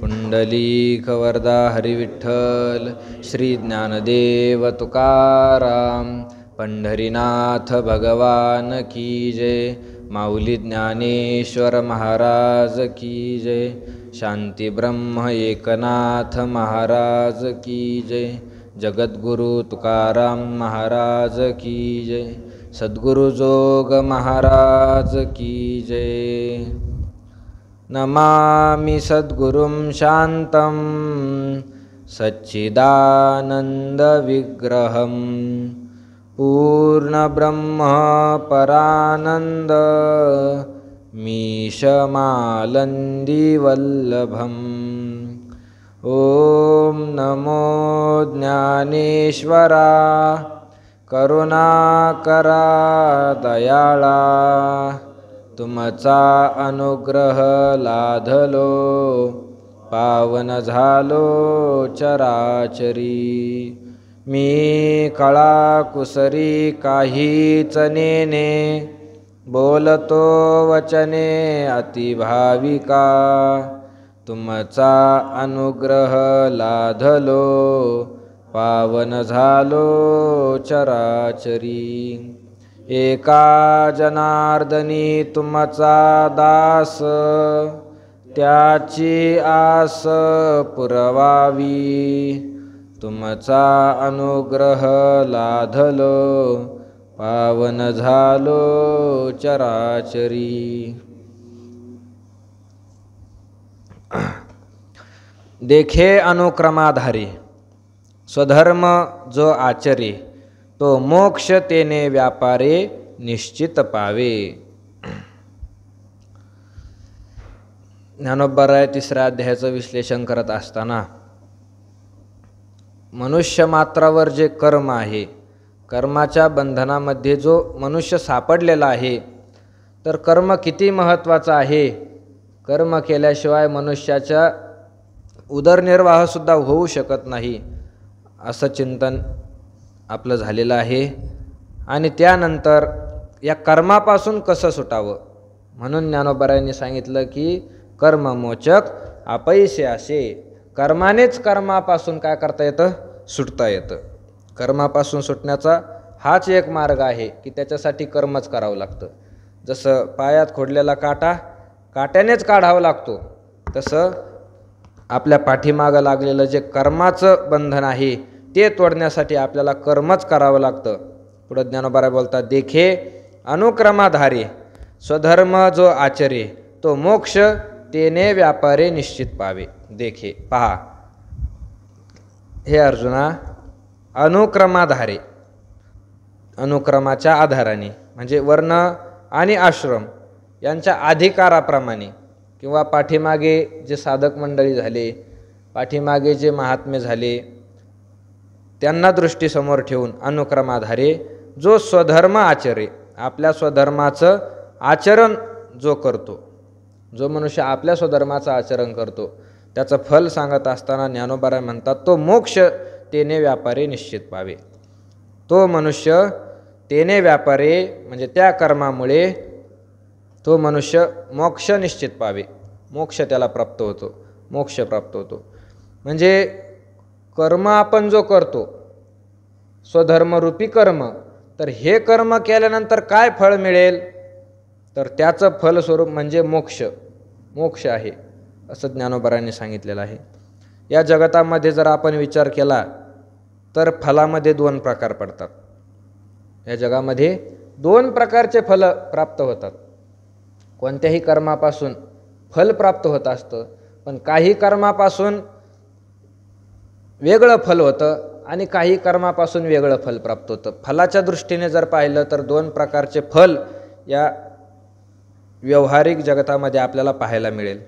पुंडलीक वरदा हरिविठ्ठल श्री ज्ञानदेव तुकाराम पंढरीनाथ भगवान की जय। माऊली ज्ञानेश्वर महाराज की जय। शांती ब्रह्म एकनाथ महाराज की जय। जगद्गुरु तुकाराम महाराज की जय। सद्गुरु जोग महाराज की जय। नमामि सद्गुरुं शान्तं सच्चिदानन्दविग्रहं पूर्णब्रह्म परानन्द मीशमालन्दिवल्लभम्। ॐ नमो ज्ञानेश्वरा करुणाकरा दयाळा। तुमचा अनुग्रह लाधलो पावन झालो चराचरी। मी कळा कुसरी काहीच नेने बोलतो वचने अतिभाविका। तुमचा अनुग्रह लाधलो पावन झालो चराचरी। एका जनार्दनी तुमचा दास त्याची आस पुरवावी। तुमचा अनुग्रह लाधलो पावन झालो चराचरी। देखे अनुक्रमाधारी स्वधर्म जो आचरे तो मोक्ष तेने व्यापारे निश्चित पावे। ज्ञानोबराय तिसऱ्या अध्यायाचं विश्लेषण करत असताना मनुष्य मात्रावर जे कर्म आहे, कर्माच्या बंधनामध्ये जो मनुष्य सापडलेला आहे, तर कर्म किती महत्त्वाचं आहे। कर्म केल्याशिवाय मनुष्याचा उदरनिर्वाहसुद्धा होऊ शकत नाही असं चिंतन आपलं झालेलं आहे। आणि त्यानंतर या कर्मापासून कसं सुटावं म्हणून ज्ञानोबरायांनी सांगितलं की कर्ममोचक अपैसे असे। कर्मानेच कर्मापासून काय करता येतं, सुटता येतं। कर्मापासून सुटण्याचा हाच एक मार्ग आहे की त्याच्यासाठी कर्मच करावं लागतं। जसं पायात खोडलेला काटा काट्यानेच काढावा लागतो, तसं आपल्या पाठीमागं लागलेलं जे कर्माचं बंधन आहे ते तोडण्यासाठी आपल्याला कर्मच करावं लागतं। पुढे ज्ञानोबराय बोलतात, देखे अनुक्रमाधारे स्वधर्म जो आचरे तो मोक्ष तेने व्यापारे निश्चित पावे। देखे पहा, हे अर्जुना, अनुक्रमाधारे अनुक्रमाच्या आधाराने म्हणजे वर्ण आणि आश्रम यांच्या अधिकाराप्रमाणे किंवा पाठीमागे जे साधक मंडळी झाले, पाठीमागे जे महात्मे झाले, त्यांना दृष्टीसमोर ठेवून अनुक्रमाधारे जो स्वधर्म आचरे, आपल्या स्वधर्माचं आचरण जो करतो, जो मनुष्य आपल्या स्वधर्माचं आचरण करतो त्याचं फल सांगत असताना ज्ञानोबराय म्हणतात, तो मोक्ष तेने व्यापारे निश्चित पावे। तो मनुष्य तेने व्यापारे म्हणजे त्या कर्मामुळे तो मनुष्य मोक्ष निश्चित पावे, मोक्ष त्याला प्राप्त होतो, मोक्ष प्राप्त होतो। म्हणजे कर्म आपण जो करतो स्वधर्मरूपी कर्म, तर हे कर्म केल्यानंतर काय फळ मिळेल, तर त्याचं फलस्वरूप म्हणजे मोक्ष, मोक्ष आहे असं ज्ञानोबरायांनी सांगितलेलं आहे। या जगतामध्ये जर आपण विचार केला तर फलामध्ये दोन प्रकार पडतात। या जगामध्ये दोन प्रकारचे फल प्राप्त होतात। कोणत्याही कर्मापासून फल प्राप्त होत असतं, पण काही कर्मापासून वेगळं फल होतं आणि काही कर्मापासून वेगळं फल प्राप्त होतं। फलाच्या दृष्टीने जर पाहिलं तर दोन प्रकारचे फल या व्यावहारिक जगतामध्ये आपल्याला पाहायला मिळेल।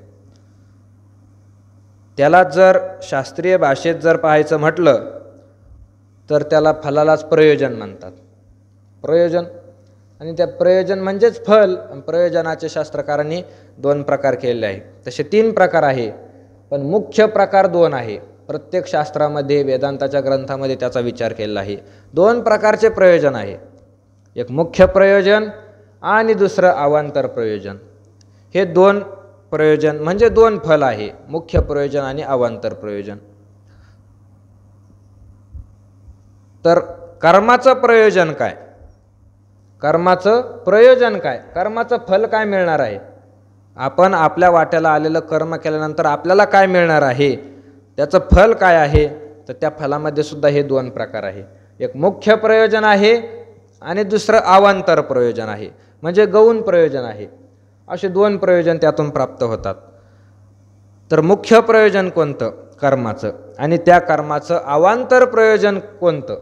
त्याला जर शास्त्रीय भाषेत जर पाहायचं म्हटलं तर त्याला फलालाच प्रयोजन म्हणतात। प्रयोजन आणि त्या प्रयोजन म्हणजेच फल। प्रयोजनाचे शास्त्रकारांनी दोन प्रकार केलेले आहे, तसे तीन प्रकार आहे, पण मुख्य प्रकार दोन आहे। प्रत्येक शास्त्रामध्ये वेदांताच्या ग्रंथामध्ये त्याचा विचार केलेला आहे। दोन प्रकारचे प्रयोजन आहे, एक मुख्य प्रयोजन आणि दुसरं अवांतर प्रयोजन। हे दोन प्रयोजन म्हणजे दोन फल आहे, मुख्य प्रयोजन आणि अवांतर प्रयोजन. तर कर्माचं प्रयोजन काय, कर्माचं प्रयोजन काय, कर्माचं फल काय मिळणार आहे, आपण आपल्या वाट्याला आलेलं कर्म केल्यानंतर आपल्याला काय मिळणार आहे, त्याचं फल काय आहे. तर त्या फलामध्ये सुद्धा हे दोन प्रकार आहे. एक मुख्य प्रयोजन आहे आणि दुसरं अवांतर प्रयोजन आहे, म्हणजे गौण प्रयोजन आहे. असे दोन प्रयोजन त्यातून प्राप्त होतात. तर मुख्य प्रयोजन कोणतं, कर्माचं, आणि त्या कर्माचं अवांतर प्रयोजन कोणतं,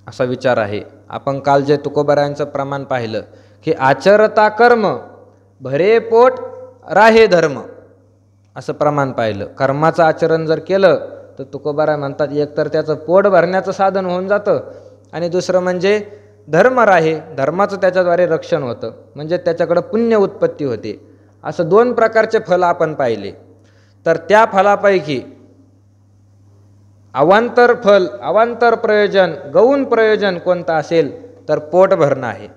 असा विचार आहे. आपण काल जे तुकोबारायांचं प्रमाण पाहिलं की आचरता कर्म भरे पोट राहे धर्म, असं प्रमाण पाहिलं. कर्माचं आचरण जर केलं तर तुकोबाराय म्हणतात एक तर त्याचं पोट भरण्याचं साधन होऊन जातं आणि दुसरं म्हणजे धर्म राहे, धर्माचं त्याच्याद्वारे रक्षण होतं, म्हणजे त्याच्याकडं पुण्य उत्पत्ती होते. असं दोन प्रकारचे फल आपण पाहिले. तर त्या फलापैकी अवांतर फल, अवांतर प्रयोजन, गौण प्रयोजन कोणतं असेल तर पोट भरणं आहे.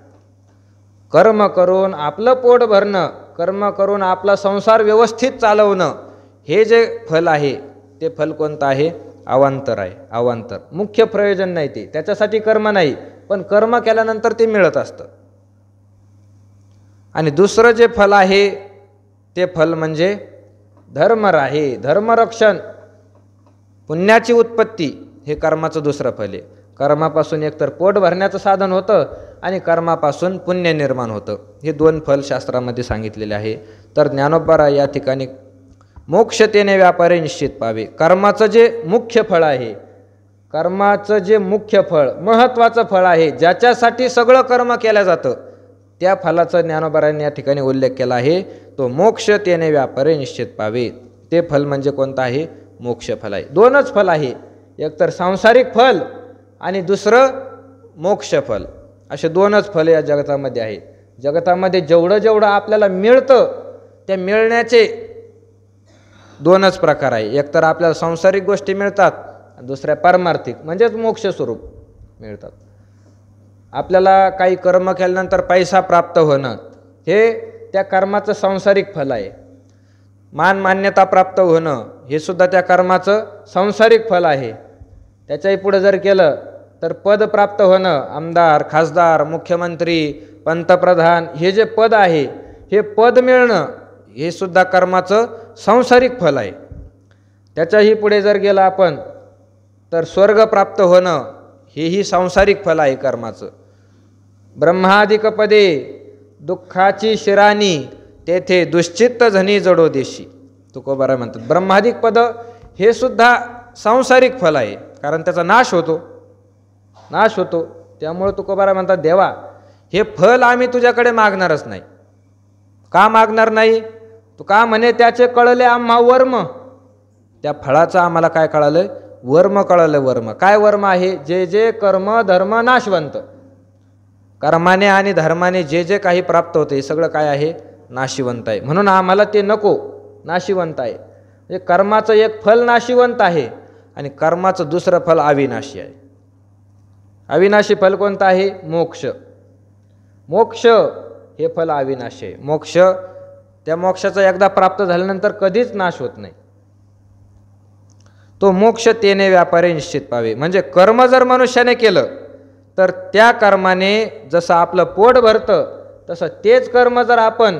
कर्म करून आपलं पोट भरणं, कर्म करून आपला संसार व्यवस्थित चालवणं, हे जे फल आहे ते फल कोणतं आहे, अवांतर आहे. अवांतर, मुख्य प्रयोजन नाही ते, त्याच्यासाठी कर्म नाही, पण कर्म केल्यानंतर ते मिळत असतं. आणि दुसरं जे फल आहे ते फल म्हणजे धर्म राहे, धर्मरक्षण, पुण्याची उत्पत्ती, हे कर्माचं दुसरं फल आहे. कर्मापासून एकतर पोट भरण्याचं साधन होतं आणि कर्मापासून पुण्य निर्माण होतं. हे दोन फल शास्त्रामध्ये सांगितलेले आहे. तर ज्ञानोबा या ठिकाणी मोक्षतेने व्यापारी निश्चित पावे, कर्माचं जे मुख्य फळ आहे, कर्माचं जे मुख्य फळ, महत्त्वाचं फळ आहे, ज्याच्यासाठी सगळं कर्म केलं जातं, त्या फलाचा ज्ञानोबारांनी या ठिकाणी उल्लेख केला आहे. तो मोक्षतेने व्यापारी निश्चित पावे, ते फल म्हणजे कोणतं आहे, मोक्ष फल आहे. दोनच फल आहे, एक तर सांसारिक फल आणि दुसरं मोक्ष फल. असे दोनच फल या जगतामध्ये आहेत. जगतामध्ये जेवढं जेवढं आपल्याला मिळतं त्या मिळण्याचे दोनच प्रकार आहे. एक तर आपल्याला सांसारिक गोष्टी मिळतात, दुसऱ्या पारमार्थिक म्हणजेच मोक्ष स्वरूप मिळतात. आपल्याला काही कर्म केल्यानंतर पैसा प्राप्त होणं हे त्या कर्माचं सांसारिक फल आहे. मान मान्यता प्राप्त होणं हे सुद्धा त्या कर्माचं सांसारिक फल आहे. त्याच्याही पुढे जर केलं तर पद प्राप्त होणं, आमदार, खासदार, मुख्यमंत्री, पंतप्रधान, हे जे पद आहे हे पद मिळणं हे सुद्धा कर्माचं सांसारिक फल आहे. त्याच्याही पुढे जर गेलं आपण तर स्वर्ग प्राप्त होणं हेही सांसारिक फल आहे कर्माचं. ब्रह्मादिक पदे दुःखाची शिराणी, तेथे दुश्चित्त झनी जडो देशी, तुकोबाराय म्हणतात. ब्रह्मादिक पद हे सुद्धा सांसारिक फल आहे, कारण त्याचा नाश होतो, नाश होतो. त्यामुळे तुकोबाराय म्हणतात देवा हे फल आम्ही तुझ्याकडे मागणारच नाही. का मागणार नाही, तू का म्हणे त्याचे कळले आम्हा वर्म, त्या फळाचं आम्हाला काय कळालं, वर्म कळलं. वर्म काय, वर्म आहे जे जे कर्म धर्म नाशवंत, कर्माने आणि धर्माने जे जे काही प्राप्त होते हे सगळं काय आहे, नाशिवंत आहे. म्हणून आम्हाला ते नको, नाशिवंत आहे. म्हणजे कर्माचं एक फल नाशिवंत आहे आणि कर्माचं दुसरं फल अविनाशी आहे. अविनाशी फल कोणतं आहे, मोक्ष. मोक्ष हे फल अविनाशी आहे. मोक्ष, त्या मोक्षाचा एकदा प्राप्त झाल्यानंतर कधीच नाश होत नाही. तो मोक्ष तेने व्यापारी निश्चित पावे, म्हणजे कर्म जर मनुष्याने केलं तर त्या कर्माने जसं आपलं पोट भरतं तसं तेच कर्म जर आपण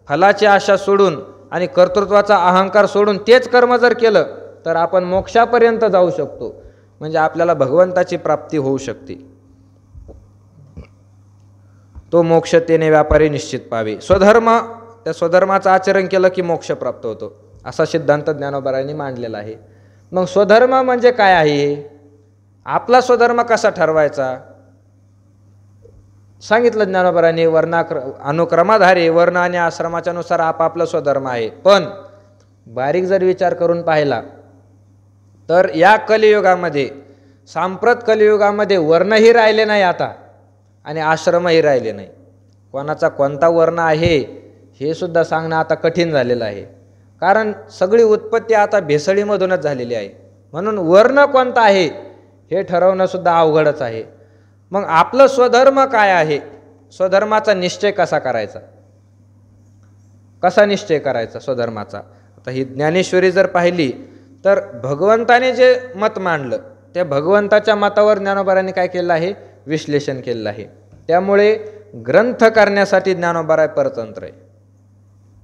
फलाची आशा सोडून आणि कर्तृत्वाचा अहंकार सोडून तेच कर्म जर केलं तर आपण मोक्षापर्यंत जाऊ शकतो, म्हणजे आपल्याला भगवंताची प्राप्ती होऊ शकते. तो मोक्ष तेने व्यापारी निश्चित पावे. स्वधर्म, त्या स्वधर्माचं आचरण केलं की मोक्ष प्राप्त होतो, असा सिद्धांत ज्ञानोबारायांनी मांडलेला आहे. मग स्वधर्म म्हणजे काय आहे, आपला स्वधर्म कसा ठरवायचा सांगितलं ज्ञानोबारायांनी. अनुक्रमाधारे वर्ण आणि आश्रमाच्या नुसार आपापला स्वधर्म आहे. पण बारीक जर विचार करून पाहिला तर या कलियुगामध्ये, सांप्रत कलियुगामध्ये वर्णही राहिले नाही आता आणि आश्रमही राहिले नाही. कोणाचा कोणता वर्ण आहे हे सुद्धा सांगणं आता कठीण झालेलं आहे, कारण सगळी उत्पत्ती आता भेसळीमधूनच झालेली आहे. म्हणून वर्ण कोणता आहे हे ठरवणं सुद्धा अवघडच आहे. मग आपलं स्वधर्म काय आहे, स्वधर्माचा निश्चय कसा करायचा. कसा निश्चय करायचा स्वधर्माचा? आता ही ज्ञानेश्वरी जर पाहिली तर भगवंताने जे मत मांडलं त्या भगवंताच्या मतावर ज्ञानोबारांनी काय केलं आहे? विश्लेषण केलेलं आहे. त्यामुळे ग्रंथ करण्यासाठी ज्ञानोबाराय परतंत्र आहे.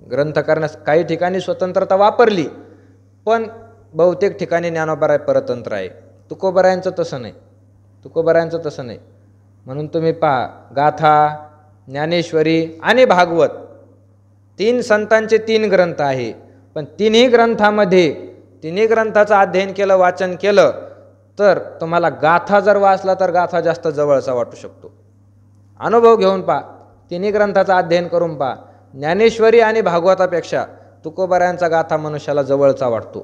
ग्रंथ करण्यास काही ठिकाणी स्वतंत्रता वापरली, पण बहुतेक ठिकाणी ज्ञानोबाराय परतंत्र आहे. तुकोबारायांचं तसं नाही. तुकोबारायांचं तसं नाही. म्हणून तुम्ही पहा, गाथा, ज्ञानेश्वरी आणि भागवत 3 संतांचे 3 ग्रंथ आहे. पण तिन्ही ग्रंथाचं अध्ययन केलं, वाचन केलं तर तुम्हाला गाथा जर वाचला तर गाथा जास्त जवळचा वाटू शकतो. अनुभव घेऊन पहा, तिन्ही ग्रंथाचं अध्ययन करून पहा. ज्ञानेश्वरी आणि भागवतापेक्षा तुकोबारायांचा गाथा मनुष्याला जवळचा वाटतो.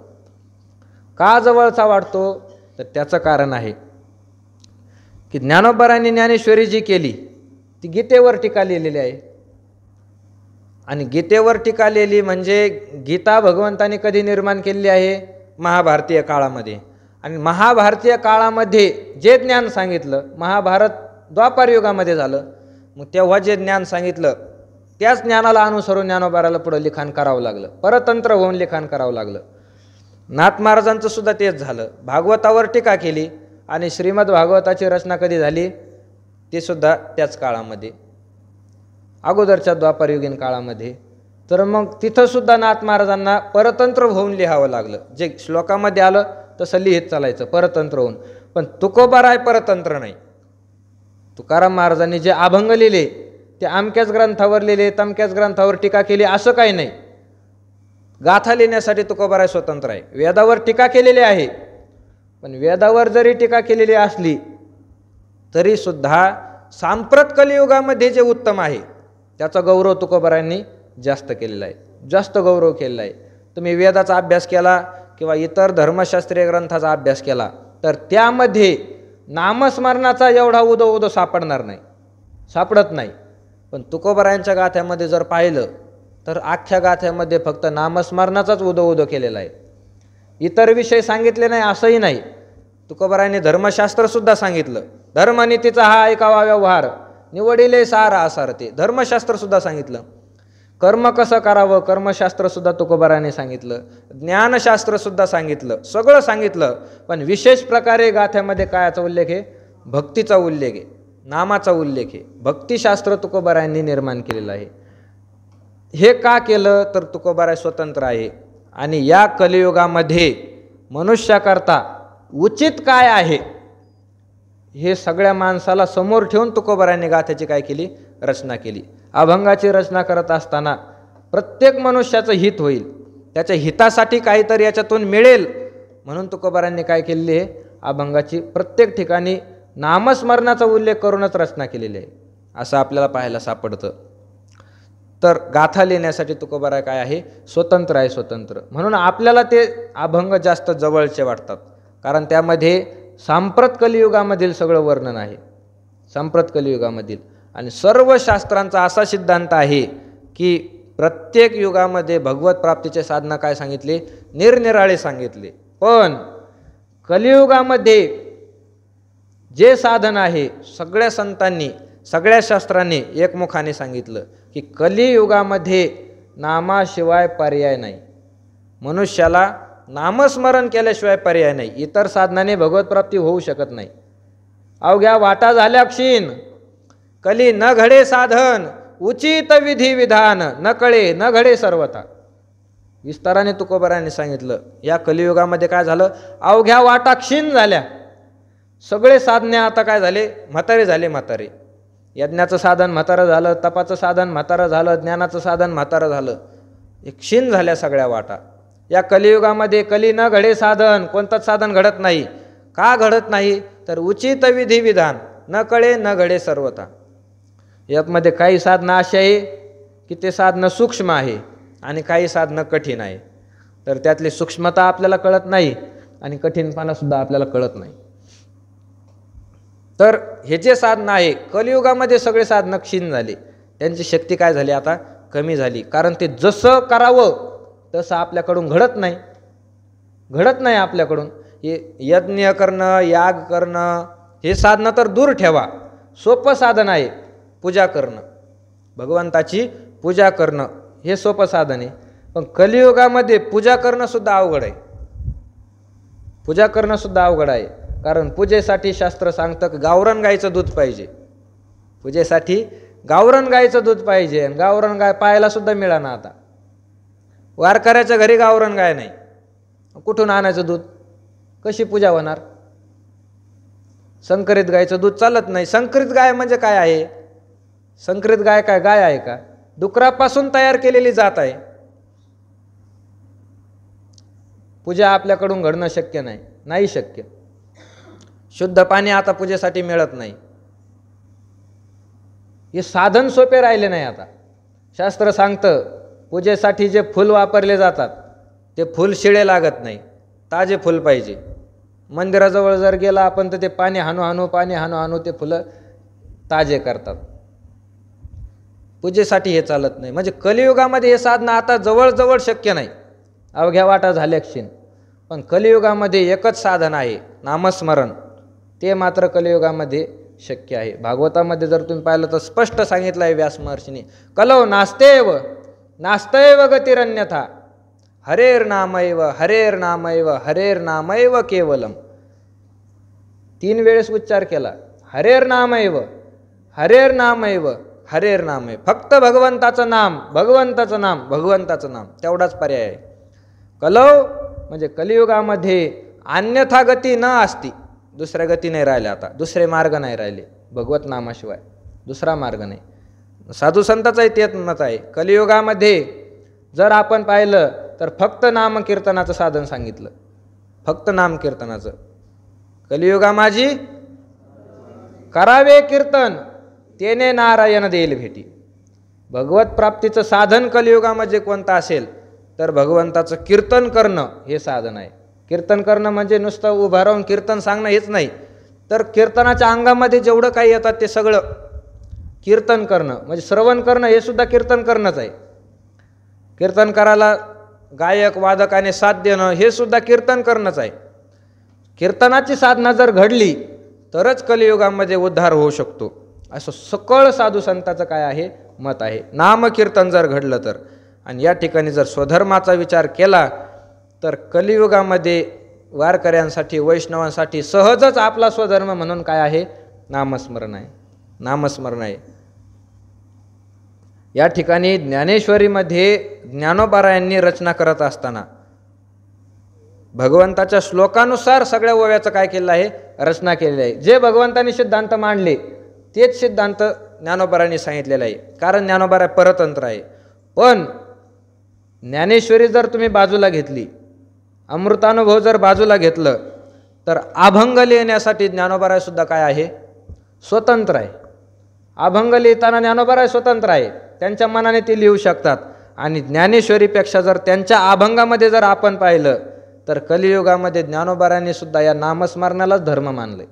का जवळचा वाटतो? तर त्याचं कारण आहे की ज्ञानोबारांनी ज्ञानेश्वरी जी केली ती गीतेवर टीका लिहिलेली आहे. आणि गीतेवर टीका लिहिली म्हणजे गीता भगवंताने कधी निर्माण केलेली आहे? महाभारतीय काळामध्ये. आणि महाभारतीय काळामध्ये जे ज्ञान सांगितलं, महाभारत द्वापार युगामध्ये झालं. मग तेव्हा जे ज्ञान सांगितलं त्याच ज्ञानाला अनुसरून ज्ञानोबाराला पुढं लिखाण करावं लागलं, परतंत्र होऊन लिखाण करावं लागलं. नाथ महाराजांचं सुद्धा तेच झालं. भागवतावर टीका केली आणि श्रीमद भागवताची रचना कधी झाली? ते सुद्धा त्याच काळामध्ये, अगोदरच्या द्वापारयुगीन काळामध्ये. तर मग तिथंसुद्धा नाथ महाराजांना परतंत्र होऊन लिहावं लागलं. जे श्लोकामध्ये आलं तसं लिहित चालायचं परतंत्र होऊन. पण तुकोबाराय परतंत्र नाही. तुकाराम महाराजांनी जे अभंग लिहिले ते अमक्याच ग्रंथावर लिहिले, तमक्याच ग्रंथावर टीका केली असं काही नाही. गाथा लिहिण्यासाठी तुकोबाराय स्वतंत्र आहे. वेदावर टीका केलेली आहे, पण वेदावर जरी टीका केलेली असली तरीसुद्धा सांप्रत कलियुगामध्ये जे उत्तम आहे त्याचा गौरव तुकोबारायांनी जास्त केलेला आहे, जास्त गौरव केलेला आहे. तुम्ही वेदाचा अभ्यास केला किंवा इतर धर्मशास्त्रीय ग्रंथाचा अभ्यास केला तर त्यामध्ये नामस्मरणाचा एवढा उदो सापडणार नाही, सापडत नाही. पण तुकोबारायांच्या गाथ्यामध्ये जर पाहिलं तर अख्ख्या गाथ्यामध्ये फक्त नामस्मरणाचाच उदो केलेला आहे. इतर विषय सांगितले नाही असंही नाही. तुकोबारायांनी धर्मशास्त्रसुद्धा सांगितलं. धर्मनीतीचा हा ऐकावा व्यवहार, निवडिले सार आसारते, धर्मशास्त्रसुद्धा सांगितलं. कर्म कसं करावं कर्मशास्त्रसुद्धा तुकोबारायांनी सांगितलं. ज्ञानशास्त्रसुद्धा सांगितलं, सगळं सांगितलं. पण विशेष प्रकारे गाथ्यामध्ये कायाचा उल्लेख आहे? भक्तीचा उल्लेख आहे, नामाचा उल्लेख आहे. भक्तिशास्त्र तुकोबारायांनी निर्माण केलेलं आहे. हे का केलं? तर तुकोबाराय स्वतंत्र आहे. आणि या कलियुगामध्ये मनुष्याकरता उचित काय आहे हे सगळ्या माणसाला समोर ठेवून तुकोबारायांनी गाथ्याची काय केली? रचना केली. अभंगाची रचना करत असताना प्रत्येक मनुष्याचं हित होईल, त्याच्या हितासाठी काहीतरी याच्यातून मिळेल म्हणून तुकोबारायांनी काय केलेली आहे? अभंगाची प्रत्येक ठिकाणी नामस्मरणाचा उल्लेख करूनच रचना केलेली आहे असं आपल्याला पाहायला सापडतं. तर गाथा लिहिण्यासाठी तुकोबाराय काय आहे? स्वतंत्र आहे, स्वतंत्र. म्हणून आपल्याला ते अभंग जास्त जवळचे वाटतात, कारण त्यामध्ये सांप्रत कलियुगामधील सगळं वर्णन आहे, सांप्रत कलियुगामधील. आणि सर्व शास्त्रांचा असा सिद्धांत आहे की प्रत्येक युगामध्ये भगवत प्राप्तीचे साधना काय सांगितले? निरनिराळे सांगितले. पण कलियुगामध्ये जे साधन आहे सगळ्या संतांनी, सगळ्या शास्त्रांनी एकमुखाने सांगितलं की कलियुगामध्ये नामाशिवाय पर्याय नाही. मनुष्याला नामस्मरण केल्याशिवाय पर्याय नाही. इतर साधनाने भगवतप्राप्ती होऊ शकत नाही. अवघ्या वाटा झाल्या क्षीण, कली न घडे साधन, उचित विधी विधान न कळे न घडे सर्वथा. विस्ताराने तुकोबारायांनी सांगितलं या कलियुगामध्ये काय झालं? अवघ्या वाटा क्षीण झाल्या. सगळे साधने आता काय झाले? म्हातारे झाले. म्हातारे. यज्ञाचं साधन म्हातारं झालं, तपाचं साधन म्हातारं झालं, ज्ञानाचं साधन म्हातारं झालं. क्षीण झाल्या सगळ्या वाटा. या कलियुगामध्ये कली न घडे साधन, कोणतंच साधन घडत नाही. का घडत नाही? तर उचित विधी विधान न कळे न घडे सर्वथा. यामध्ये काही साधनं अशी आहे की ते साधनं सूक्ष्म आहे आणि काही साधनं कठीण आहे. तर त्यातली सूक्ष्मता आपल्याला कळत नाही आणि कठीणपणासुद्धा आपल्याला कळत नाही. तर हे जे साधनं आहे कलियुगामध्ये सगळे साधनं क्षीण झाली, त्यांची शक्ती काय झाली? आता कमी झाली. कारण ते जसं करावं तसं आपल्याकडून घडत नाही, घडत नाही आपल्याकडून. हे यज्ञ करणं, याग करणं हे साधनं तर दूर ठेवा, सोपं साधन आहे पूजा करणं, भगवंताची पूजा करणं हे सोपं साधन आहे. पण कलियुगामध्ये पूजा करणं सुद्धा अवघड आहे. पूजा करणं सुद्धा अवघड आहे. कारण पूजेसाठी शास्त्र सांगतं की गावरान गाईचं दूध पाहिजे. पूजेसाठी गावरान गाईचं दूध पाहिजे. आणि गावरान गाय पाहायला सुद्धा मिळाना. आता वारकऱ्याच्या घरी गावरान गाय नाही, कुठून आणायचं दूध? कशी पूजा होणार? संकरित गायचं दूध चालत नाही. संकरित गाय म्हणजे काय आहे? संकरित गाय काय गाय आहे का? डुकरापासून तयार केलेली जात आहे. पूजा आपल्याकडून घडणं शक्य नाही, नाही शक्य. शुद्ध पाणी आता पूजेसाठी मिळत नाही. हे साधन सोपे राहिले नाही. आता शास्त्र सांगतं पूजेसाठी जे फूल वापरले जातात ते फूल शिळे लागत नाही, ताजे फूल पाहिजे. मंदिराजवळ जर गेला आपण तर ते पाणी हाणू ते फुलं ताजे करतात. पूजेसाठी हे चालत नाही. म्हणजे कलियुगामध्ये हे साधनं आता जवळजवळ शक्य नाही, अवघ्या वाटा झाल्या क्षीण. पण कलियुगामध्ये एकच साधन आहे, नामस्मरण. ते मात्र कलियुगामध्ये शक्य आहे. भागवतामध्ये जर तुम्ही पाहिलं तर स्पष्ट सांगितलं आहे व्यास महर्षीने, कलौ नास्तेव गतिरन्यथा हरेर्नामैव हरेर्नामैव केवलम. 3 वेळेस उच्चार केला. हरेर्नामैव हरेर्नामैव. फक्त भगवंताचं नाम तेवढाच पर्याय आहे. कलौ म्हणजे कलियुगामध्ये अन्यथा गती न असती. दुसऱ्या गती नाही राहिल्या. आता दुसरे मार्ग नाही राहिले भगवत नामाशिवाय, दुसरा मार्ग नाही. साधू संतांचाही तेच मत आहे. कलियुगामध्ये जर आपण पाहिलं तर फक्त नामकीर्तनाचं साधन सांगितलं. फक्त नामकीर्तनाचं. कलियुगा माझी करावे कीर्तन, तेने नारायण देईल भेटी. भगवत प्राप्तीचं साधन कलियुगामध्ये कोणतं असेल तर भगवंताचं कीर्तन करणं हे साधन आहे. कीर्तन करणं म्हणजे नुसतं उभं राहून कीर्तन सांगणं हेच नाही, तर कीर्तनाच्या अंगामध्ये जेवढं काही येतात ते सगळं कीर्तन करणं. म्हणजे श्रवण करणं हे सुद्धा कीर्तन करणंच आहे. कीर्तन करायला गायक वादकाने साथ देणं हे सुद्धा कीर्तन करणंच आहे. कीर्तनाची साधना जर घडली तरच कलियुगामध्ये उद्धार होऊ शकतो, असं सकळ साधू संतांचं काय आहे मत आहे. नामकीर्तन जर घडलं तर. आणि या ठिकाणी जर स्वधर्माचा विचार केला तर कलियुगामध्ये वारकऱ्यांसाठी वैष्णवांसाठी सहजच आपला स्वधर्म म्हणून काय आहे? नामस्मरण आहे. या ठिकाणी ज्ञानेश्वरीमध्ये ज्ञानोबारायांनी रचना करत असताना भगवंताच्या श्लोकानुसार सगळ्या ओव्याचं काय केलेलं आहे? रचना केलेली आहे. जे भगवंतांनी सिद्धांत मांडले तेच सिद्धांत ज्ञानोबारांनी सांगितलेलं आहे. कारण ज्ञानोबारा परतंत्र आहे. पण ज्ञानेश्वरी जर तुम्ही बाजूला घेतली, अमृतानुभव जर बाजूला घेतलं, तर अभंग लिहिण्यासाठी ज्ञानोबाराय सुद्धा काय आहे? स्वतंत्र आहे. अभंग लिहिताना ज्ञानोबाराय स्वतंत्र आहे. त्यांच्या मनाने ते लिहू शकतात. आणि ज्ञानेश्वरीपेक्षा जर त्यांच्या अभंगामध्ये जर आपण पाहिलं तर कलियुगामध्ये ज्ञानोबारांनी सुद्धा या नामस्मरणालाच धर्म मानले.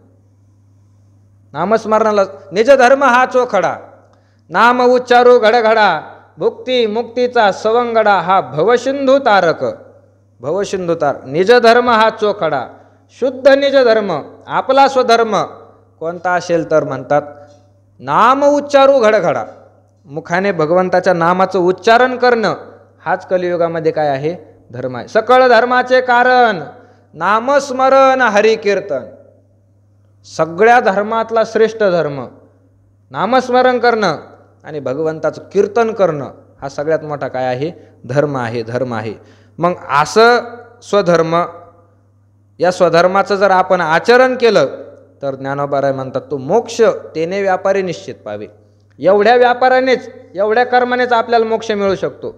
नामस्मरणाला निज धर्म हा चोखडा, नाम उच्चारू घडघडा, भुक्ती मुक्तीचा सवंगडा हा भवसिंधू तारक. निज धर्म हा चोखडा, शुद्ध निज धर्म, आपला स्वधर्म कोणता असेल तर म्हणतात नाम उच्चारू घडघडा. मुखाने भगवंताच्या नामाचं उच्चारण करणं हाच कलियुगामध्ये काय आहे? धर्म आहे. सकळ धर्माचे कारण नामस्मरण हरिकीर्तन. सगळ्या धर्मातला श्रेष्ठ धर्म नामस्मरण करणं आणि भगवंताचं कीर्तन करणं हा सगळ्यात मोठा काय आहे? धर्म आहे. मग असं स्वधर्म, या स्वधर्माचं जर आपण आचरण केलं तर ज्ञानोबाराय म्हणतात तो मोक्ष तेने व्यापारी निश्चित पावे. एवढ्या व्यापारानेच, एवढ्या कर्मानेच आपल्याला मोक्ष मिळू शकतो.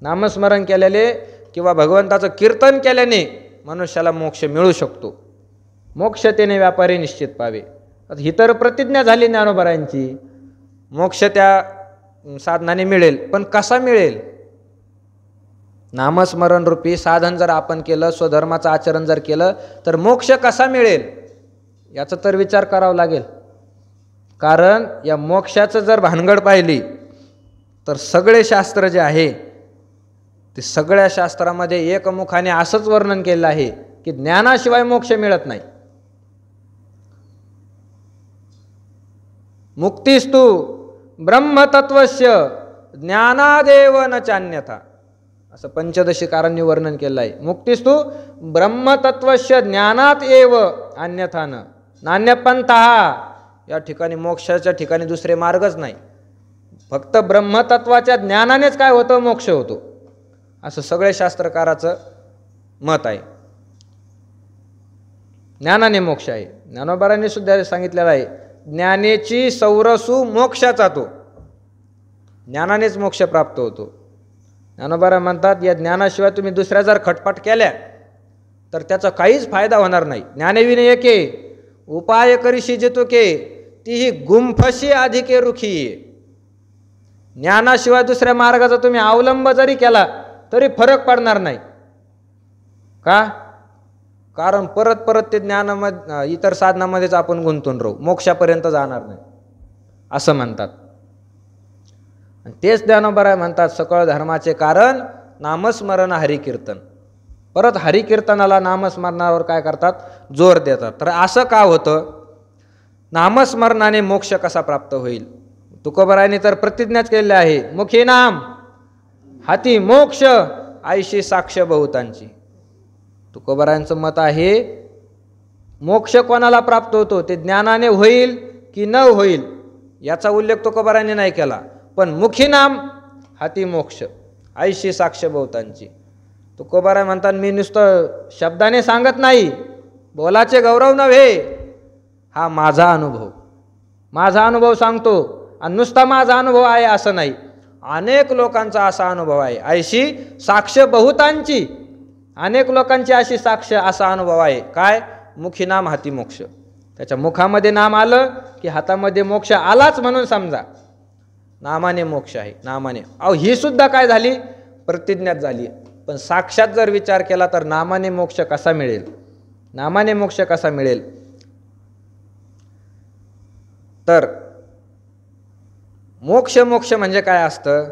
नामस्मरण केल्याने किंवा भगवंताचं कीर्तन केल्याने मनुष्याला मोक्ष मिळू शकतो. मोक्ष तेने व्यापारी निश्चित पावे. ही तर प्रतिज्ञा झाली ज्ञानोबारायांची. मोक्ष त्या साधनाने मिळेल. पण कसा मिळेल? नामस्मरण रूपी साधन जर आपण केलं, स्वधर्माचं आचरण जर केलं तर मोक्ष कसा मिळेल याचा तर विचार करावा लागेल. कारण या मोक्षाचं जर भानगड पाहिली तर सगळे शास्त्र जे आहे ते सगळ्या शास्त्रामध्ये एकमुखाने असंच वर्णन केलं आहे की ज्ञानाशिवाय मोक्ष मिळत नाही. मुक्तिस्तु ब्रह्मतत्वस्य ज्ञानादेव न चान्यथा, असं पंचदशीकारांनी वर्णन केलं आहे. मुक्तिस्तु ब्रह्मतत्वस्य ज्ञानात एव अन्यथा न नान्यपंथा. या ठिकाणी मोक्षाच्या ठिकाणी दुसरे मार्गच नाही, फक्त ब्रह्मतत्वाच्या ज्ञानानेच काय होतं, मोक्ष होतो, असं सगळे शास्त्रकाराचं मत आहे. ज्ञानाने मोक्ष आहे. ज्ञानोबारांनी सुद्धा सांगितलेलं आहे, ज्ञानेची सौरसू मोक्षाचा तो, ज्ञानानेच मोक्ष प्राप्त होतो. ज्ञानोबारा म्हणतात, या ज्ञानाशिवाय तुम्ही दुसऱ्या जर खटपट केल्या तर त्याचा काहीच फायदा होणार नाही. ज्ञानेविने एके उपाय करीशी जेतो के तीही गुंफशी अधिके रुखी. ज्ञानाशिवाय दुसऱ्या मार्गाचा तुम्ही अवलंब जरी केला तरी फरक पडणार नाही. का? कारण परत परत ते ज्ञानामध्ये इतर साधनामध्येच आपण गुंतून राहू, मोक्षापर्यंत जाणार नाही असं म्हणतात. तेच ज्ञानोबा म्हणतात, सकळ धर्माचे कारण नामस्मरण हरिकीर्तन. परत हरिकीर्तनाला नामस्मरणावर काय करतात, जोर देतात. तर असं का होतं, नामस्मरणाने मोक्ष कसा प्राप्त होईल? तुकोबारायांनी तर प्रतिज्ञाच केलेली आहे, मुखी नाम हाती मोक्ष आयशी साक्ष बहुतांची. तुकोबारायांचं मत आहे, मोक्ष कोणाला प्राप्त होतो, ते ज्ञानाने होईल की न होईल याचा उल्लेख तुकोबारायांनी नाही केला, पण मुखी नाम हाती मोक्ष आयशी साक्ष बहुतांची. तुकोबाराय म्हणतात, मी नुसतं शब्दाने सांगत नाही, बोलाचे गौरव नव्हे, हा माझा अनुभव, माझा अनुभव सांगतो. आणि नुसता माझा अनुभव आहे असं नाही, अनेक लोकांचा असा अनुभव आहे. आयशी साक्ष बहुतांची, अनेक लोकांची अशी साक्ष, असा अनुभव आहे. काय? मुखी नाम हाती मोक्ष. त्याच्या मुखामध्ये नाम आलं की हातामध्ये मोक्ष आलाच म्हणून समजा. नामाने मोक्ष आहे, नामाने. ही सुद्धा काय झाली, प्रतिज्ञात झाली. पण साक्षात जर विचार केला तर नामाने मोक्ष कसा मिळेल, नामाने मोक्ष कसा मिळेल? तर मोक्ष मोक्ष म्हणजे काय असतं?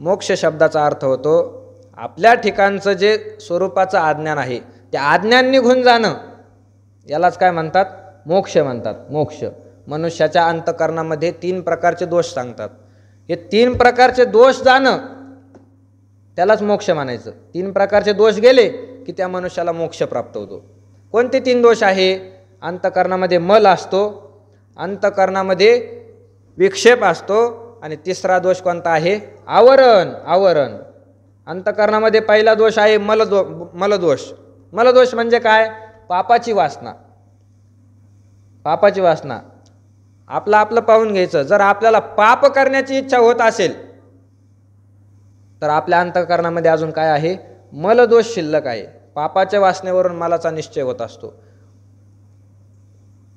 मोक्ष शब्दाचा अर्थ होतो आपल्या ठिकाणचं जे स्वरूपाचं अज्ञान आहे ते अज्ञान निघून जाणं, यालाच काय म्हणतात? मोक्ष म्हणतात. मोक्ष. मनुष्याच्या अंतःकरणामध्ये 3 प्रकारचे दोष सांगतात. हे 3 प्रकारचे दोष जाणं त्यालाच मोक्ष म्हणायचं. 3 प्रकारचे दोष गेले की त्या मनुष्याला मोक्ष प्राप्त होतो. कोणते 3 दोष आहे? अंतःकरणामध्ये मल असतो, अंतःकरणामध्ये विक्षेप असतो, आणि तिसरा दोष कोणता आहे? आवरण. आवरण. अंतःकरणामध्ये पहिला दोष आहे मलदोष. मलदोष म्हणजे काय? पापाची वासना. पापाची वासना. आपलं पाहून घ्यायचं. जर आपल्याला पाप करण्याची इच्छा होत असेल तर आपल्या अंतःकरणामध्ये अजून काय आहे? मलदोष शिल्लक आहे. पापाच्या वासनेवरून मलाचा निश्चय होत असतो.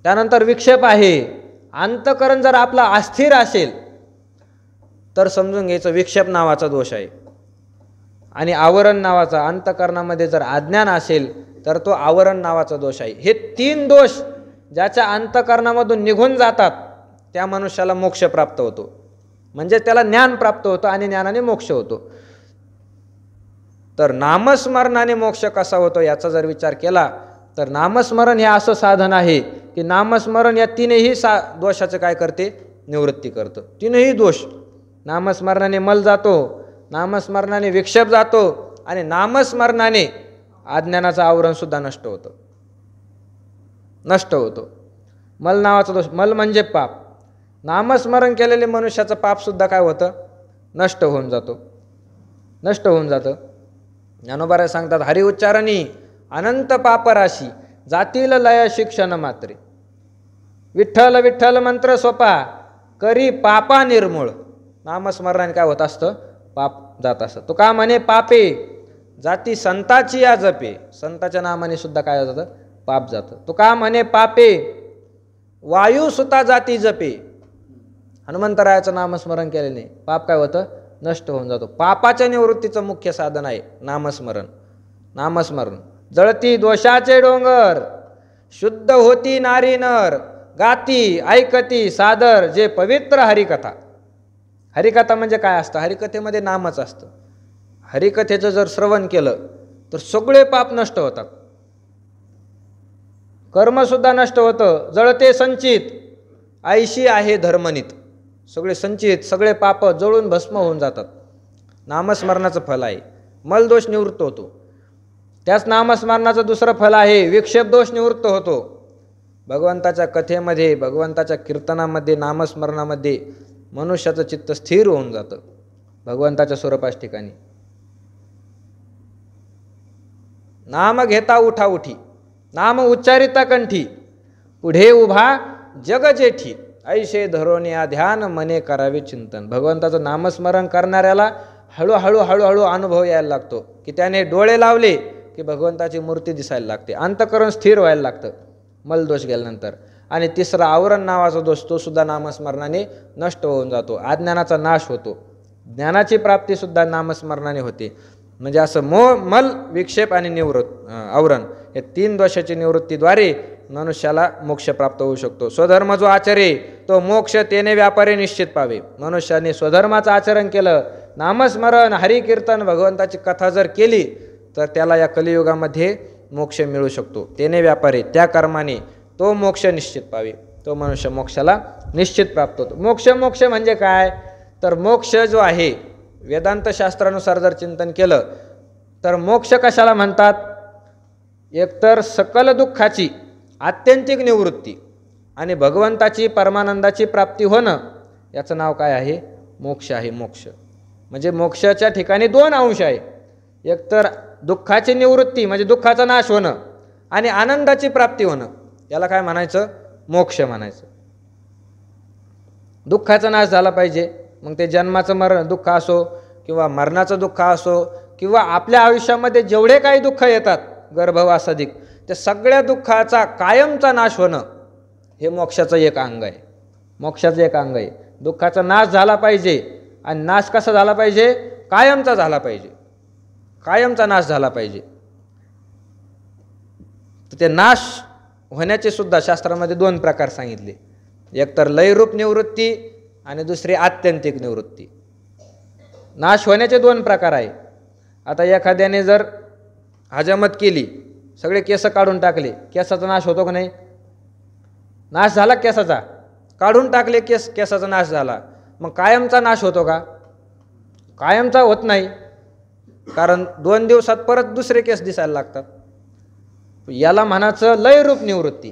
त्यानंतर विक्षेप आहे. अंतःकरण जर आपला अस्थिर असेल तर समजून घ्यायचं विक्षेप नावाचा दोष आहे. आणि आवरण नावाचा, अंतःकरणामध्ये जर अज्ञान असेल तर तो आवरण नावाचा दोष आहे. हे 3 दोष ज्याच्या अंतःकरणामधून निघून जातात त्या मनुष्याला मोक्ष प्राप्त होतो. म्हणजे त्याला ज्ञान प्राप्त होतं आणि ज्ञानाने मोक्ष होतो. तर नामस्मरणाने मोक्ष कसा होतो याचा जर विचार केला तर नामस्मरण हे असं साधन आहे की नामस्मरण या 3ही दोषाचं काय करते? निवृत्ती करतं. 3ही दोष. नामस्मरणाने मल जातो, नामस्मरणाने विक्षेप जातो, आणि नामस्मरणाने अज्ञानाचं आवरण सुद्धा नष्ट होतं. नष्ट होतो. मल नावाचा दोष. मल म्हणजे पाप. नामस्मरण केलेले मनुष्याचं पाप सुद्धा काय होतं? नष्ट होऊन जातो. नष्ट होऊन जातं. ज्ञानोबा सांगतात, हरि उच्चारणी अनंत पापराशी जातील लय शिक्षण मात्रे. विठ्ठल विठ्ठल मंत्र सोपा करी पापा निर्मूळ. नामस्मरणाने काय होत असतं? पाप जात असतं. तो का म्हणे पापे जाती संताची या जपे. संताच्या नामाने सुद्धा काय जातं? पाप जातं. तो का म्हणे पापे वायू सुता जाती जपे. हनुमंतरायाचं नामस्मरण केल्याने पाप काय होतं? नष्ट होऊन जातो. पापाच्या निवृत्तीचं मुख्य साधन आहे नामस्मरण. नामस्मरण. जळती दोषाचे डोंगर शुद्ध होती नारी नर गाती ऐकती सादर जे पवित्र हरिकथा. हरिकथा म्हणजे काय असतं? हरिकथेमध्ये नामच असतं. हरिकथेचं जर श्रवण केलं तर सगळे पाप नष्ट होतात, कर्मसुद्धा नष्ट होतं. जळते संचित ऐशी आहे धर्मनीत. सगळे संचित सगळे पाप जळून भस्म होऊन जातात. नामस्मरणाचं फल आहे. मलदोष निवृत्त होतो. त्याच नामस्मरणाचं दुसरं फल आहे विक्षेप दोष निवृत्त होतो. भगवंताच्या कथेमध्ये, भगवंताच्या कीर्तनामध्ये, नामस्मरणामध्ये मनुष्याचं चित्त स्थिर होऊन जातं भगवंताच्या स्वरूपाच्या ठिकाणी. नाम घेता उठा उठी, नाम उच्चारिता कंठी, पुढे उभा जग जेठी, ऐशे धरोनिया ध्यान मने करावे चिंतन. भगवंताचं नामस्मरण करणाऱ्याला हळूहळू हळूहळू अनुभव यायला लागतो की त्याने डोळे लावले की भगवंताची मूर्ती दिसायला लागते. अंतःकरण स्थिर व्हायला लागतं मलदोष गेल्यानंतर. आणि तिसरा आवरण नावाचा दोष तो सुद्धा नामस्मरणाने नष्ट होऊन जातो. अज्ञानाचा नाश होतो. ज्ञानाची प्राप्तीसुद्धा नामस्मरणाने होते. म्हणजे असं मल, विक्षेप आणि आवरण या 3 दोषाची निवृत्तीद्वारे मनुष्याला मोक्ष प्राप्त होऊ शकतो. स्वधर्म जो आचरे तो मोक्ष तेने व्यापारे निश्चित पावे. मनुष्याने स्वधर्माचं आचरण केलं, नामस्मरण, हरिकीर्तन, भगवंताची कथा जर केली तर त्याला या कलियुगामध्ये मोक्ष मिळू शकतो. तेने व्यापारे, त्या कर्माने तो मोक्ष निश्चित पावे. तो मनुष्य मोक्षाला निश्चित प्राप्त होतो. मोक्ष म्हणजे काय? तर मोक्ष जो आहे वेदांत शास्त्रानुसार जर चिंतन केलं तर मोक्ष कशाला म्हणतात? एकतर सकल दुःखाची आत्यंतिक निवृत्ती आणि भगवंताची परमानंदाची प्राप्ती होणं, याचं नाव काय आहे? मोक्ष आहे. मोक्ष म्हणजे मोक्षाच्या ठिकाणी 2 अंश आहे. एकतर दुःखाची निवृत्ती म्हणजे दुःखाचा नाश होणं आणि आनंदाची प्राप्ती होणं, याला काय म्हणायचं? मोक्ष म्हणायचं. दुःखाचा नाश झाला पाहिजे. मग ते जन्माचं दुःख असो किंवा मरणाचं दुःख असो किंवा आपल्या आयुष्यामध्ये जेवढे काही दुःख येतात गर्भवासाधिक, त्या सगळ्या दुःखाचा कायमचा नाश होणं हे मोक्षाचं एक अंग आहे. मोक्षाचं एक अंग आहे. दुःखाचा नाश झाला पाहिजे. आणि नाश कसा झाला पाहिजे? कायमचा झाला पाहिजे. कायमचा नाश झाला पाहिजे. तर ते नाश होण्याचे सुद्धा शास्त्रामध्ये 2 प्रकार सांगितले. एक तर लयरूप निवृत्ती आणि दुसरी आत्यंतिक निवृत्ती. नाश होण्याचे 2 प्रकार आहे. आता एखाद्याने जर हजामत केली, सगळे केस काढून टाकले, केसाचा नाश होतो का नाही? नाश झाला केसाचा. काढून टाकले केसाचा नाश झाला. मग कायमचा नाश होतो का? कायमचा होत नाही. कारण 2 दिवसात परत दुसरे केस दिसायला लागतात. याला म्हणायचं लयरूप निवृत्ती.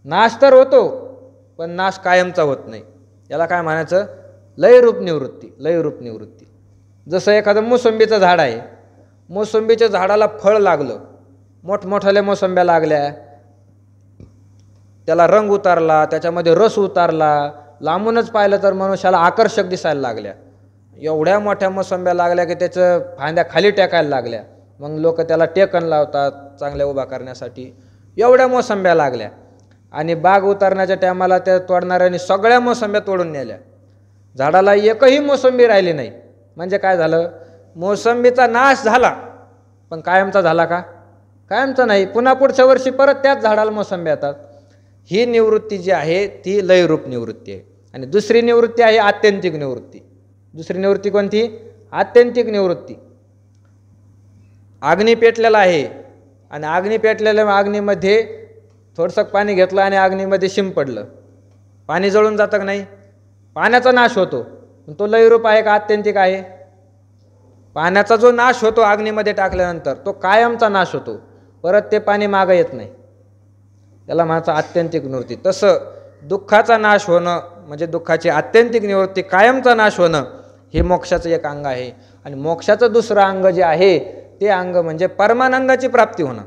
नाश तर होतो पण नाश कायमचा होत नाही. याला काय म्हणायचं? लयरूप निवृत्ती. लयरूप निवृत्ती. जसं एखादं मोसंबीचं झाड आहे, मोसंबीच्या झाडाला फळ लागलं, मोठमोठ्याल्या मोसंब्या लागल्या, त्याला रंग उतारला, त्याच्यामध्ये रस उतारला, लांबूनच पाहिलं तर मनुष्याला आकर्षक दिसायला लागल्या. एवढ्या मोठ्या मोसंब्या लागल्या की त्याचं फांद्या खाली टेकायला लागल्या. मग लोक त्याला टेकन लावतात चांगल्या उभा करण्यासाठी. एवढ्या मोसंब्या लागल्या आणि बाग उतारण्याच्या टायमाला त्या तोडणाऱ्यांनी सगळ्या मोसंब्या तोडून नेल्या. झाडाला एकही मोसंबी राहिली नाही. म्हणजे काय झालं? मोसंबीचा नाश झाला पण कायमचा झाला का? कायमचा नाही. पुन्हा पुढच्या वर्षी परत त्याच झाडाला मोसंब्या येतात. ही निवृत्ती जी आहे ती लयरूप निवृत्ती आहे. आणि दुसरी निवृत्ती आहे आत्यंतिक निवृत्ती. दुसरी निवृत्ती कोणती? आत्यंतिक निवृत्ती. अग्नी पेटलेला आहे आणि अग्नी पेटलेल्या अग्नीमध्ये थोडंसं पाणी घेतलं आणि अग्नीमध्ये शिंपडलं, पाणी जळून जातं का नाही? पाण्याचा नाश होतो. तो लयरूप आहे का आत्यंतिक आहे? पाण्याचा जो नाश होतो अग्नीमध्ये टाकल्यानंतर तो कायमचा नाश होतो. परत ते पाणी मागं येत नाही. त्याला म्हणायचं आत्यंतिक निवृत्ती. तसं दुःखाचा नाश होणं म्हणजे दुःखाची आत्यंतिक निवृत्ती, कायमचा नाश होणं हे मोक्षाचं एक अंग आहे. आणि मोक्षाचं दुसरं अंग जे आहे ते अंग म्हणजे परमानंदाची प्राप्ती होणं,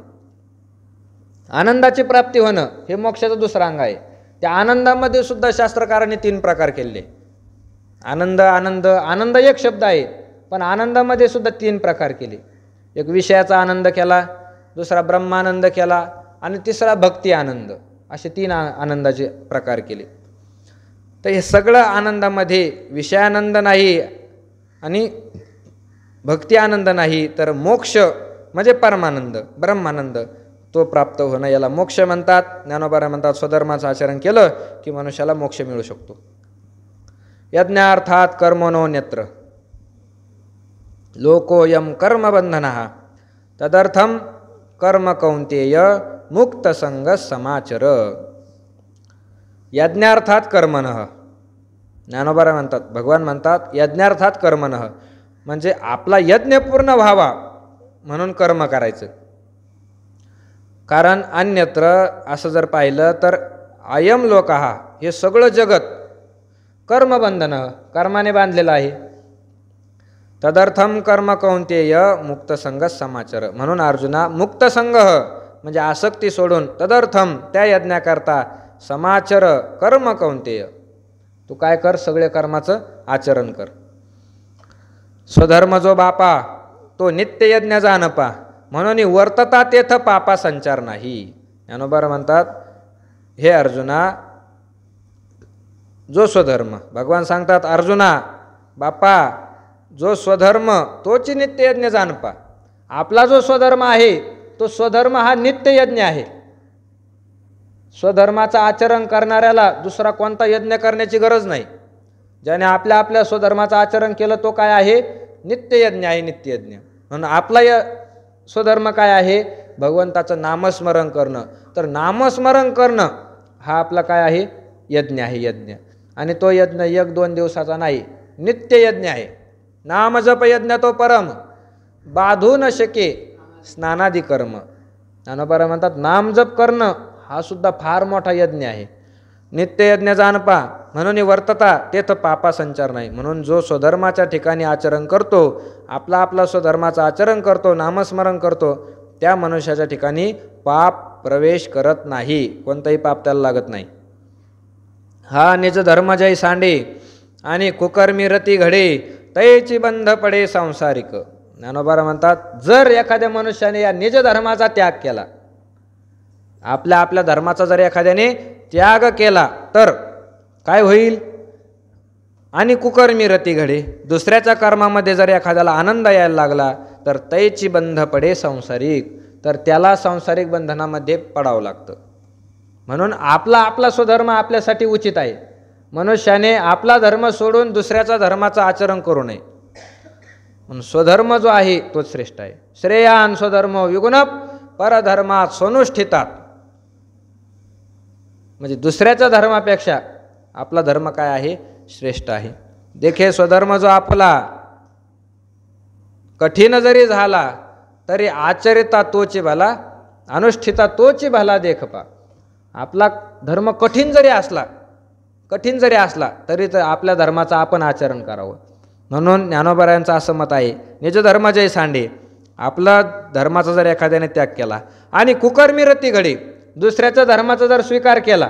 आनंदाची प्राप्ती होणं हे मोक्षाचं दुसरं अंग आहे. त्या आनंदामध्ये सुद्धा शास्त्रकारांनी 3 प्रकार केले. आनंद आनंद आनंद एक शब्द आहे पण आनंदामध्ये सुद्धा 3 प्रकार केले. एक विषयाचा आनंद केला, दुसरा ब्रह्मानंद केला आणि तिसरा भक्ती आनंद. असे 3 आनंदाचे प्रकार केले. तर हे सगळं आनंदामध्ये विषयानंद नाही आणि भक्ती आनंद नाही, तर मोक्ष म्हणजे परमानंद, ब्रह्मानंद तो प्राप्त होणं याला मोक्ष म्हणतात. ज्ञानोबा म्हणतात स्वधर्माचं आचरण केलं की मनुष्याला मोक्ष मिळू शकतो. यज्ञार्थात कर्मणोन्यत्र लोकोयम कर्मबंधनः तदर्थम कर्म कौंतेय मुक्त संग समाचर. यज्ञार्थात कर्मणः ज्ञानोबा म्हणतात, भगवान म्हणतात यज्ञार्थात कर्मणः, म्हणजे आपला यज्ञ पूर्ण व्हावा म्हणून कर्म करायचं. कारण अन्यत्र असं जर पाहिलं तर अयम लोकः, हे सगळं जगत कर्मबंधन, कर्माने बांधलेलं आहे. तदर्थम कर्म कौंतेय मुक्तसंग समाचर, म्हणून अर्जुना मुक्तसंग म्हणजे आसक्ती सोडून, तदर्थम त्या यज्ञाकरता, समाचर कर्म कौंतेय, तू काय कर, सगळे कर्माचं आचरण कर. स्वधर्म जो बापा तो नित्य यज्ञ जानपा, म्हणून वर्तता तेथ पापा संचार नाही. ज्ञानोबा म्हणतात, हे अर्जुना, जो स्वधर्म, भगवान सांगतात अर्जुना बापा, जो स्वधर्म तोच नित्य यज्ञ जानपा. आपला जो स्वधर्म आहे तो स्वधर्म हा नित्य यज्ञ आहे. स्वधर्माचं आचरण करणाऱ्याला दुसरा कोणता यज्ञ करण्याची गरज नाही. ज्याने आपल्या आपल्या स्वधर्माचं आचरण केलं तो काय आहे, नित्य यज्ञ आहे, नित्य यज्ञ. म्हणून आपला स्वधर्म काय आहे, भगवंताचं नामस्मरण करणं. तर नामस्मरण करणं हा आपला काय आहे, यज्ञ आहे, यज्ञ. आणि तो यज्ञ 1-2 दिवसाचा नाही, नित्य यज्ञ आहे. नामजप यज्ञ तो परम, बाधू न शके स्नानादी कर्म. ज्ञानोबा म्हणतात नामजप करणं हा सुद्धा फार मोठा यज्ञ आहे. नित्य यज्ञ जानपा, म्हणून वर्तता तेथ पापा संचार नाही. म्हणून जो स्वधर्माच्या ठिकाणी आचरण करतो, आपला आपला स्वधर्माचं आचरण करतो, नामस्मरण करतो, त्या मनुष्याच्या ठिकाणी पाप प्रवेश करत नाही, कोणताही पाप त्याला लागत नाही. हा निज धर्म जय सांडे आणि कुकर्मी रती घडे, तैची बंध पडे सांसारिक. ज्ञानोबा म्हणतात, जर एखाद्या मनुष्याने या निज धर्माचा त्याग केला, आपल्या आपल्या धर्माचा जर एखाद्याने त्याग केला तर काय होईल, आणि कुकर्मी रती घडे, दुसऱ्याच्या कर्मामध्ये जर एखाद्याला आनंद यायला लागला तर तैची बंध पडे सांसारिक, तर त्याला सांसारिक बंधनामध्ये पडावं लागतं. म्हणून आपला आपला स्वधर्म आपल्यासाठी उचित आहे. मनुष्याने आपला धर्म सोडून दुसऱ्याचा धर्माचं आचरण करू नये. म्हणून स्वधर्म जो आहे तोच श्रेष्ठ आहे. श्रेयान स्वधर्म विगुण परधर्मात स्वनुष्ठितात, म्हणजे दुसऱ्याच्या धर्मापेक्षा आपला धर्म काय आहे, श्रेष्ठ आहे. देखे स्वधर्म जो आपला कठीण जरी झाला तरी आचरिता तोची भला, अनुष्ठिता तोची भला देखपा. आपला धर्म कठीण जरी असला तरी तर आपल्या धर्माचं आपण आचरण करावं. म्हणून ज्ञानोबा असं मत आहे, निज धर्म जय सांडे, आपला धर्माचा जर एखाद्याने त्याग केला आणि कुकर्मी रती घडे, दुसऱ्याच्या धर्माचा जर स्वीकार केला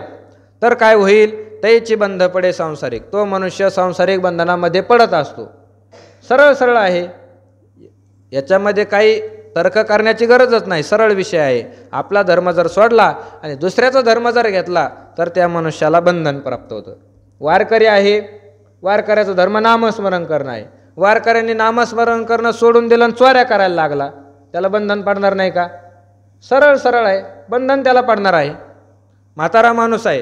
तर काय होईल, तैची बंध पडे सांसारिक, तो मनुष्य सांसारिक बंधनामध्ये पडत असतो. सरळ सरळ आहे, याच्यामध्ये काही तर्क करण्याची गरजच नाही, सरळ विषय आहे. आपला धर्म जर सोडला आणि दुसऱ्याचा धर्म जर घेतला तर त्या मनुष्याला बंधन प्राप्त होतं. वारकरी आहे, वारकऱ्याचा धर्म नामस्मरण करणं आहे. वारकऱ्यांनी नामस्मरण करणं सोडून दिलं आणि चोऱ्या करायला लागला, त्याला बंधन पडणार नाही का? सरळ सरळ आहे, बंधन त्याला पडणार आहे. म्हातारा माणूस आहे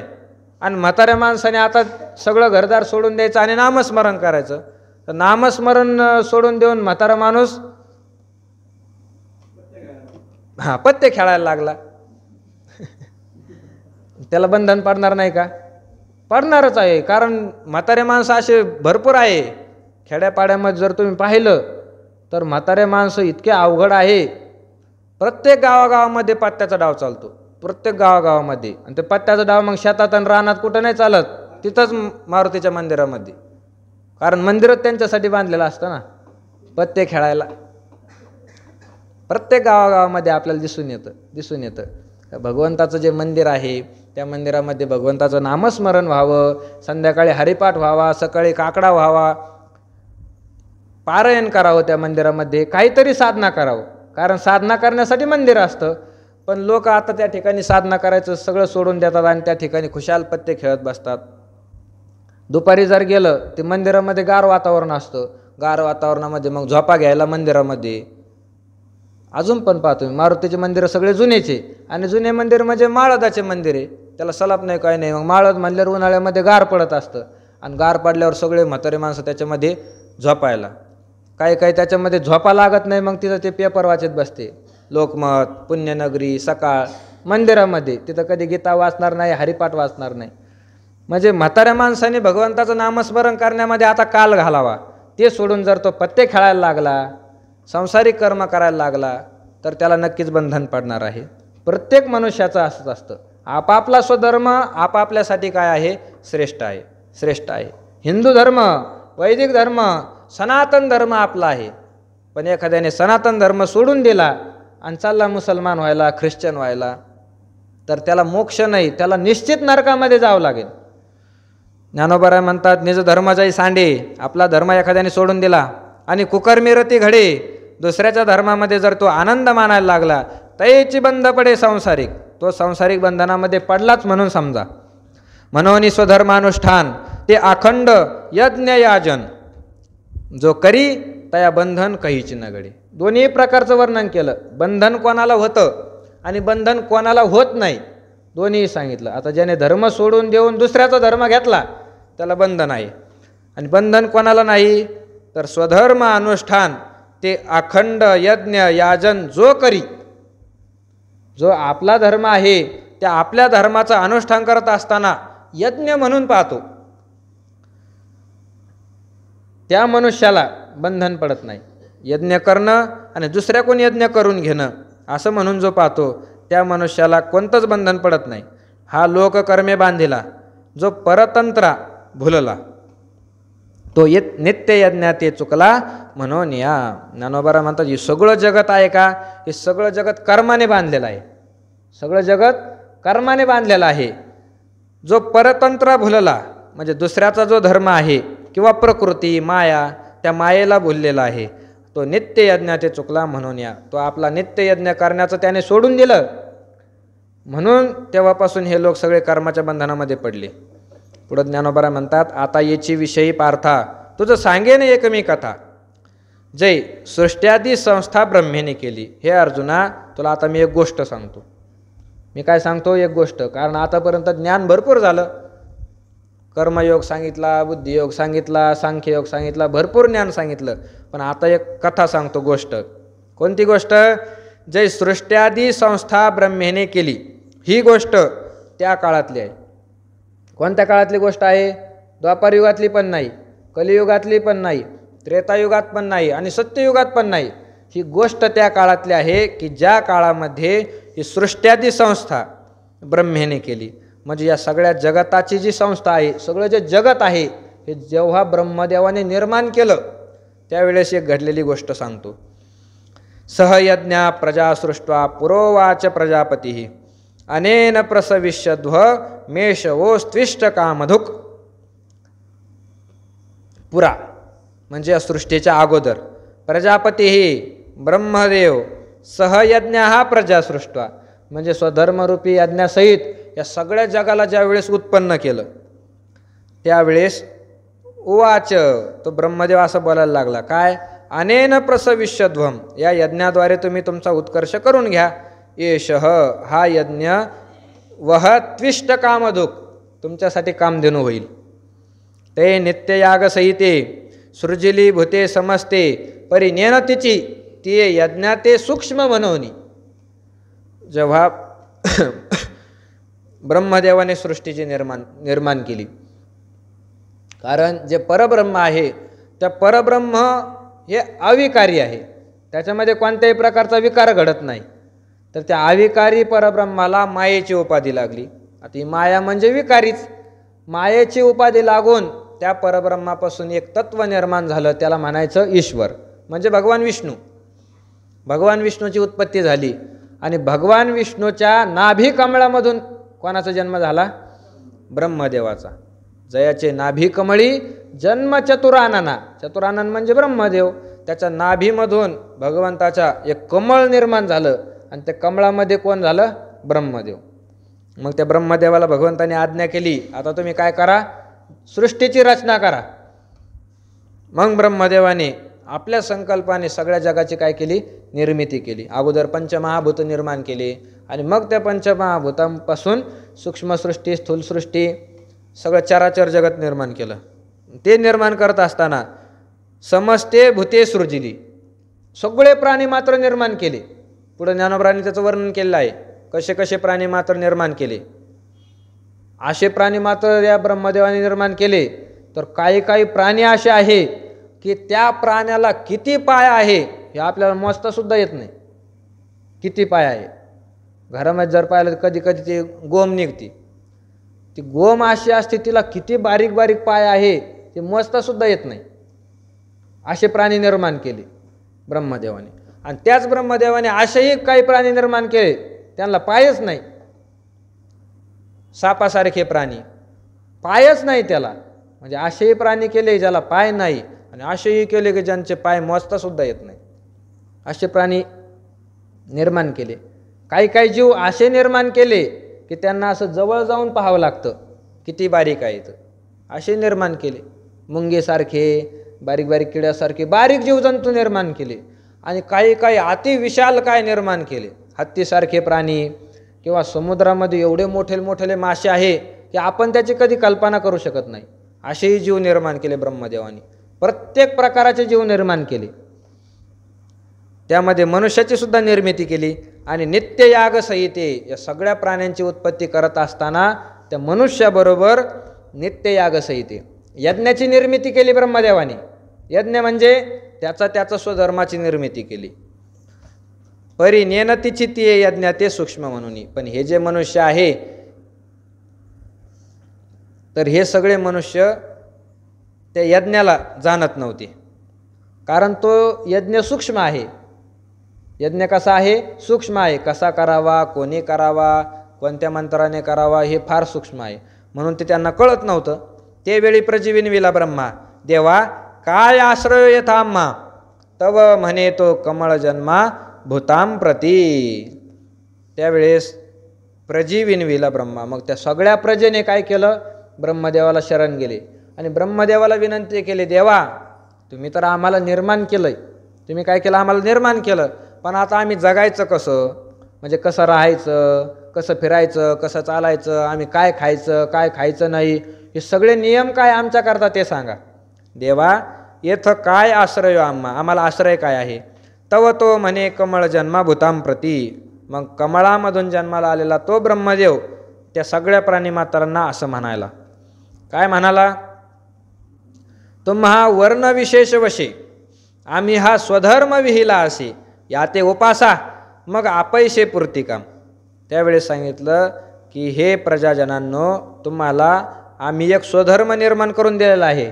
आणि म्हाताऱ्या माणसाने आता सगळं घरदार सोडून द्यायचं आणि नामस्मरण करायचं, तर नामस्मरण सोडून देऊन म्हातारा माणूस पत्ते खेळायला लागला, त्याला बंधन पडणार नाही का? पडणारच आहे. कारण म्हातारे माणसं असे भरपूर आहे खेड्यापाड्यामध्ये. जर तुम्ही पाहिलं तर म्हातारे माणसं इतके अवघड आहे. प्रत्येक गावागावामध्ये पत्त्याचा डाव चालतो, प्रत्येक गावागावामध्ये. आणि ते पत्त्याचा डाव मग शेतात आणि रानात कुठं नाही चालत, तिथंच मारुतीच्या मंदिरामध्ये. कारण मंदिरच त्यांच्यासाठी बांधलेलं असतं ना, पत्ते खेळायला. प्रत्येक गावागावामध्ये आपल्याला दिसून येतं भगवंताचं जे मंदिर आहे त्या मंदिरामध्ये भगवंताचं नामस्मरण व्हावं, संध्याकाळी हरिपाठ व्हावा, सकाळी काकडा व्हावा, पारायण करावं, त्या मंदिरामध्ये काहीतरी साधना करावं. कारण साधना करण्यासाठी मंदिर असतं. पण लोक आता त्या ठिकाणी साधना करायचं सगळं सोडून देतात आणि त्या ठिकाणी खुशाल पत्ते खेळत बसतात. दुपारी जर गेलं ते मंदिरामध्ये गार वातावरण असतं, गार वातावरणामध्ये मग झोपा घ्यायला मंदिरामध्ये. अजून पण पाहतो मी मारुतीचे मंदिरं सगळे जुनेचे, आणि जुने मंदिर म्हणजे माळदाचे मंदिर आहे, त्याला सलाप नाही काय नाही. मग माळद म्हणल्यावर उन्हाळ्यामध्ये गार पडत असतं आणि गार पडल्यावर सगळे म्हातारे माणसं त्याच्यामध्ये झोपायला. काही त्याच्यामध्ये झोपा लागत नाही, मग तिथं ते पेपर वाचत बसते. लोकमत, पुण्यनगरी, सकाळ मंदिरामध्ये. तिथं कधी गीता वाचणार नाही, हरिपाठ वाचणार नाही. म्हणजे म्हाताऱ्या माणसाने भगवंताचं नामस्मरण करण्यामध्ये आता काल घालावा, ते सोडून जर तो पत्ते खेळायला लागला, सांसारिक कर्म करायला लागला, तर त्याला नक्कीच बंधन पडणार आहे. प्रत्येक मनुष्याचं असंच असतं. आपापला स्वधर्म आपापल्यासाठी काय आहे, श्रेष्ठ आहे, श्रेष्ठ आहे. हिंदू धर्म, वैदिक धर्म, सनातन धर्म आपला आहे. पण एखाद्याने सनातन धर्म सोडून दिला आणि चालला मुसलमान व्हायला, ख्रिश्चन व्हायला, तर त्याला मोक्ष नाही, त्याला निश्चित नरकामध्ये जावं लागेल. ज्ञानोबा म्हणतात, निज धर्म जाई सांडे. आपला धर्म एखाद्याने सोडून दिला आणि कुकर्मी रती घडे, दुसऱ्याच्या धर्मामध्ये जर तो आनंद मानायला लागला, तैची बंध पडे संसारिक. तो संसारिक बंधनामध्ये पडलाच म्हणून समजा. म्हणून स्वधर्मानुष्ठान ते अखंड यज्ञ याजन, जो करी तया बंधन कहीची न घडे. दोन्ही प्रकारचं वर्णन केलं. बंधन कोणाला होतं आणि बंधन कोणाला होत नाही, दोन्ही सांगितलं. आता ज्याने धर्म सोडून देऊन दुसऱ्याचा धर्म घेतला त्याला बंधन आहे. आणि बंधन कोणाला नाही, तर स्वधर्म अनुष्ठान ते अखंड यज्ञ याजन जो करी, जो आपला धर्म आहे त्या आपल्या धर्माचं अनुष्ठान करत असताना यज्ञ म्हणून पाहतो, त्या मनुष्याला बंधन पडत नाही. यज्ञ करणं आणि दुसऱ्याकडून यज्ञ करून घेणं असं म्हणून जो पाहतो, त्या मनुष्याला कोणतंच बंधन पडत नाही. हा लोककर्मे बांधिला, जो परतंत्रा भुलला, तो नित्य यज्ञात ते चुकला म्हणून या. ज्ञानोबा म्हणतात, हे सगळं जगत आहे का, हे सगळं जगत कर्माने बांधलेलं आहे. सगळं जगत कर्माने बांधलेलं आहे. जो परतंत्रा भुलला म्हणजे दुसऱ्याचा जो धर्म आहे किंवा प्रकृती माया, त्या मायेला भुललेला आहे, तो नित्य यज्ञात ते चुकला म्हणून या. तो आपला नित्य यज्ञ करण्याचं त्याने सोडून दिलं, म्हणून तेव्हापासून हे लोक सगळे कर्माच्या बंधनामध्ये पडले. पुढे ज्ञानोबा म्हणतात, आता याची विषयी पार्था तुझं सांगेन एक मी कथा, जय सृष्ट्यादी संस्था ब्रह्मेने केली. हे अर्जुना, तुला आता मी एक गोष्ट सांगतो. मी काय सांगतो, एक गोष्ट. कारण आतापर्यंत ज्ञान भरपूर झालं. कर्मयोग सांगितला, बुद्धियोग सांगितला, सांख्ययोग सांगितला, भरपूर ज्ञान सांगितलं. पण आता एक कथा सांगतो, गोष्ट. कोणती गोष्ट? जय सृष्ट्यादी संस्था ब्रह्मेने केली. ही गोष्ट त्या काळातली आहे. कोणत्या काळातली गोष्ट आहे? द्वापारयुगातली पण नाही, कलियुगातली पण नाही, त्रेतायुगात पण नाही आणि सत्ययुगात पण नाही. ही गोष्ट त्या काळातली आहे की ज्या काळामध्ये ही सृष्ट्यादी संस्था ब्रह्मेने केली. म्हणजे या सगळ्या जगताची जी संस्था आहे, सगळं जे जगत आहे, हे जेव्हा ब्रह्मदेवाने निर्माण केलं त्यावेळेस एक घडलेली गोष्ट सांगतो. सहयज्ञा प्रजा सृष्ट्वा पुरोवाच प्रजापती अनेन प्रसविष्यध्व मेषवोस्त्विष्ट कामधुक. पुरा म्हणजे या सृष्टीच्या अगोदर प्रजापती ब्रह्मदेव सहयज्ञ हा प्रजा सृष्ट्वा म्हणजे स्वधर्मरूपी यज्ञासहित या सगळ्या जगाला ज्यावेळेस उत्पन्न केलं त्यावेळेस उवाच, तो ब्रह्मदेव असं बोलायला लागला, काय? अनेन प्रसविष्यध्वम, या यज्ञाद्वारे तुम्ही तुमचा उत्कर्ष करून घ्या. एषः हा यज्ञ वह त्विष्ट कामधुक, तुमच्यासाठी कामधेनू होईल. ते नित्ययागसहिते सृजिली भूते समस्ते परिनेन तिची ती यज्ञाते सूक्ष्म म्हणून. जेव्हा ब्रह्मदेवाने सृष्टीची निर्माण केली, कारण जे परब्रह्म आहे त्या परब्रह्म हे अविकारी आहे, त्याच्यामध्ये कोणत्याही प्रकारचा विकार घडत नाही. तर त्या अविकारी परब्रह्माला मायेची उपाधी लागली. आता ही माया म्हणजे विकारीच. मायेची उपाधी लागून त्या परब्रह्मापासून एक तत्व निर्माण झालं, त्याला म्हणायचं ईश्वर, म्हणजे भगवान विष्णू. भगवान विष्णूची उत्पत्ती झाली आणि भगवान विष्णूच्या नाभी कमळामधून कोणाचा जन्म झाला? ब्रह्मदेवाचा. जयाचे नाभी कमळी जन्म चतुरानना, चतुरानन म्हणजे ब्रह्मदेव. त्याच्या नाभीमधून भगवंताच्या एक कमळ निर्माण झालं आणि त्या कमळामध्ये कोण झालं? ब्रह्मदेव. मग त्या ब्रह्मदेवाला भगवंताने आज्ञा केली, आता तुम्ही काय करा? सृष्टीची रचना करा. मग ब्रह्मदेवाने आपल्या संकल्पाने सगळ्या जगाची काय केली? निर्मिती केली. अगोदर पंचमहाभूत निर्माण केली आणि मग त्या पंचमहाभूतांपासून सूक्ष्मसृष्टी, स्थूलसृष्टी, सगळं चराचर जगत निर्माण केलं. ते निर्माण करत असताना समस्ते भूते सृजिली, सगळे प्राणी मात्र निर्माण केले. पुढे ज्ञानोबांनी त्याचं वर्णन केलेलं आहे, कसे कसे प्राणी मात्र निर्माण केले. असे प्राणी मात्र या ब्रह्मदेवाने निर्माण केले, तर काही काही प्राणी असे आहे की त्या प्राण्याला किती पाय आहे हे आपल्याला मोजतासुद्धा येत नाही. किती पाय आहे. घरामध्ये जर पाहिलं कधी कधी ते गोम निघते, ती गोम अशी असते, तिला किती बारीक बारीक पाय आहे ते मोजतासुद्धा येत नाही. असे प्राणी निर्माण केले ब्रह्मदेवाने. आणि त्याच ब्रह्मदेवाने असेही काही प्राणी निर्माण केले त्यांना पायच नाही. सापासारखे प्राणी, पायच नाही त्याला. म्हणजे असेही प्राणी केले ज्याला पाय नाही, आणि असेही केले की ज्यांचे पाय मोजतासुद्धा येत नाही. असे प्राणी निर्माण केले. काही काही जीव असे निर्माण केले की त्यांना असं जवळ जाऊन पाहावं लागतं किती बारीक आहेत. असे निर्माण केले. मुंगेसारखे, बारीक बारीक किड्यासारखे बारीक जीवजंतू निर्माण केले. आणि काही काही अतिविशाल काय निर्माण केले. हत्तीसारखे प्राणी, किंवा समुद्रामध्ये एवढे मोठे मोठे मासे आहे की आपण त्याची कधी कल्पना करू शकत नाही. असेही जीव निर्माण केले ब्रह्मदेवाने. प्रत्येक प्रकारचे जीव निर्माण केले. त्यामध्ये मनुष्याची सुद्धा निर्मिती केली. आणि नित्ययाग संहिते या सगळ्या प्राण्यांची उत्पत्ती करत असताना त्या मनुष्याबरोबर नित्ययाग संहिते यज्ञाची निर्मिती केली ब्रह्मदेवाने. यज्ञ म्हणजे त्याचा स्वधर्माची निर्मिती केली. परिनेनतीची ती यज्ञ ते सूक्ष्म म्हणून. पण हे जे मनुष्य आहे, तर हे सगळे मनुष्य त्या यज्ञाला जाणत नव्हते. कारण तो यज्ञ सूक्ष्म आहे. यज्ञ कसा आहे? सूक्ष्म आहे. कसा करावा, कोणी करावा, कोणत्या मंत्राने करावा, हे फार सूक्ष्म आहे. म्हणून ते त्यांना कळत नव्हतं. ते वेळी प्रजीविनविला ब्रह्मा, देवा काय आश्रय येथाम्हा, तव म्हणे तो कमळ जन्मा भूताम प्रती. त्यावेळेस प्रजीविनविला ब्रह्मा. मग त्या सगळ्या प्रजेने काय केलं? ब्रह्मदेवाला शरण गेले आणि ब्रह्मदेवाला विनंती केली, देवा तुम्ही तर आम्हाला निर्माण केलंय, तुम्ही काय केलं? आम्हाला निर्माण केलं. पण आता आम्ही जगायचं कसं? म्हणजे कसं राहायचं, कसं फिरायचं, कसं चालायचं, आम्ही काय खायचं, काय खायचं नाही, हे सगळे नियम काय आमच्याकरता ते सांगा. देवा येथ काय आश्रय आम्हाला आश्रय काय आहे? तव तो म्हणे कमळ जन्मा भूताम प्रती. मग कमळामधून जन्माला आलेला तो ब्रह्मदेव त्या सगळ्या प्राणीमात्रांना असं म्हणायला. काय म्हणाला? तुम्हा वर्ण विशेष वशे, आम्ही हा स्वधर्म विहिला असे, या ते उपासा मग अपैसे पूर्ती काम. त्यावेळेस सांगितलं की हे प्रजाजनांनो, तुम्हाला आम्ही एक स्वधर्म निर्माण करून दिलेला आहे.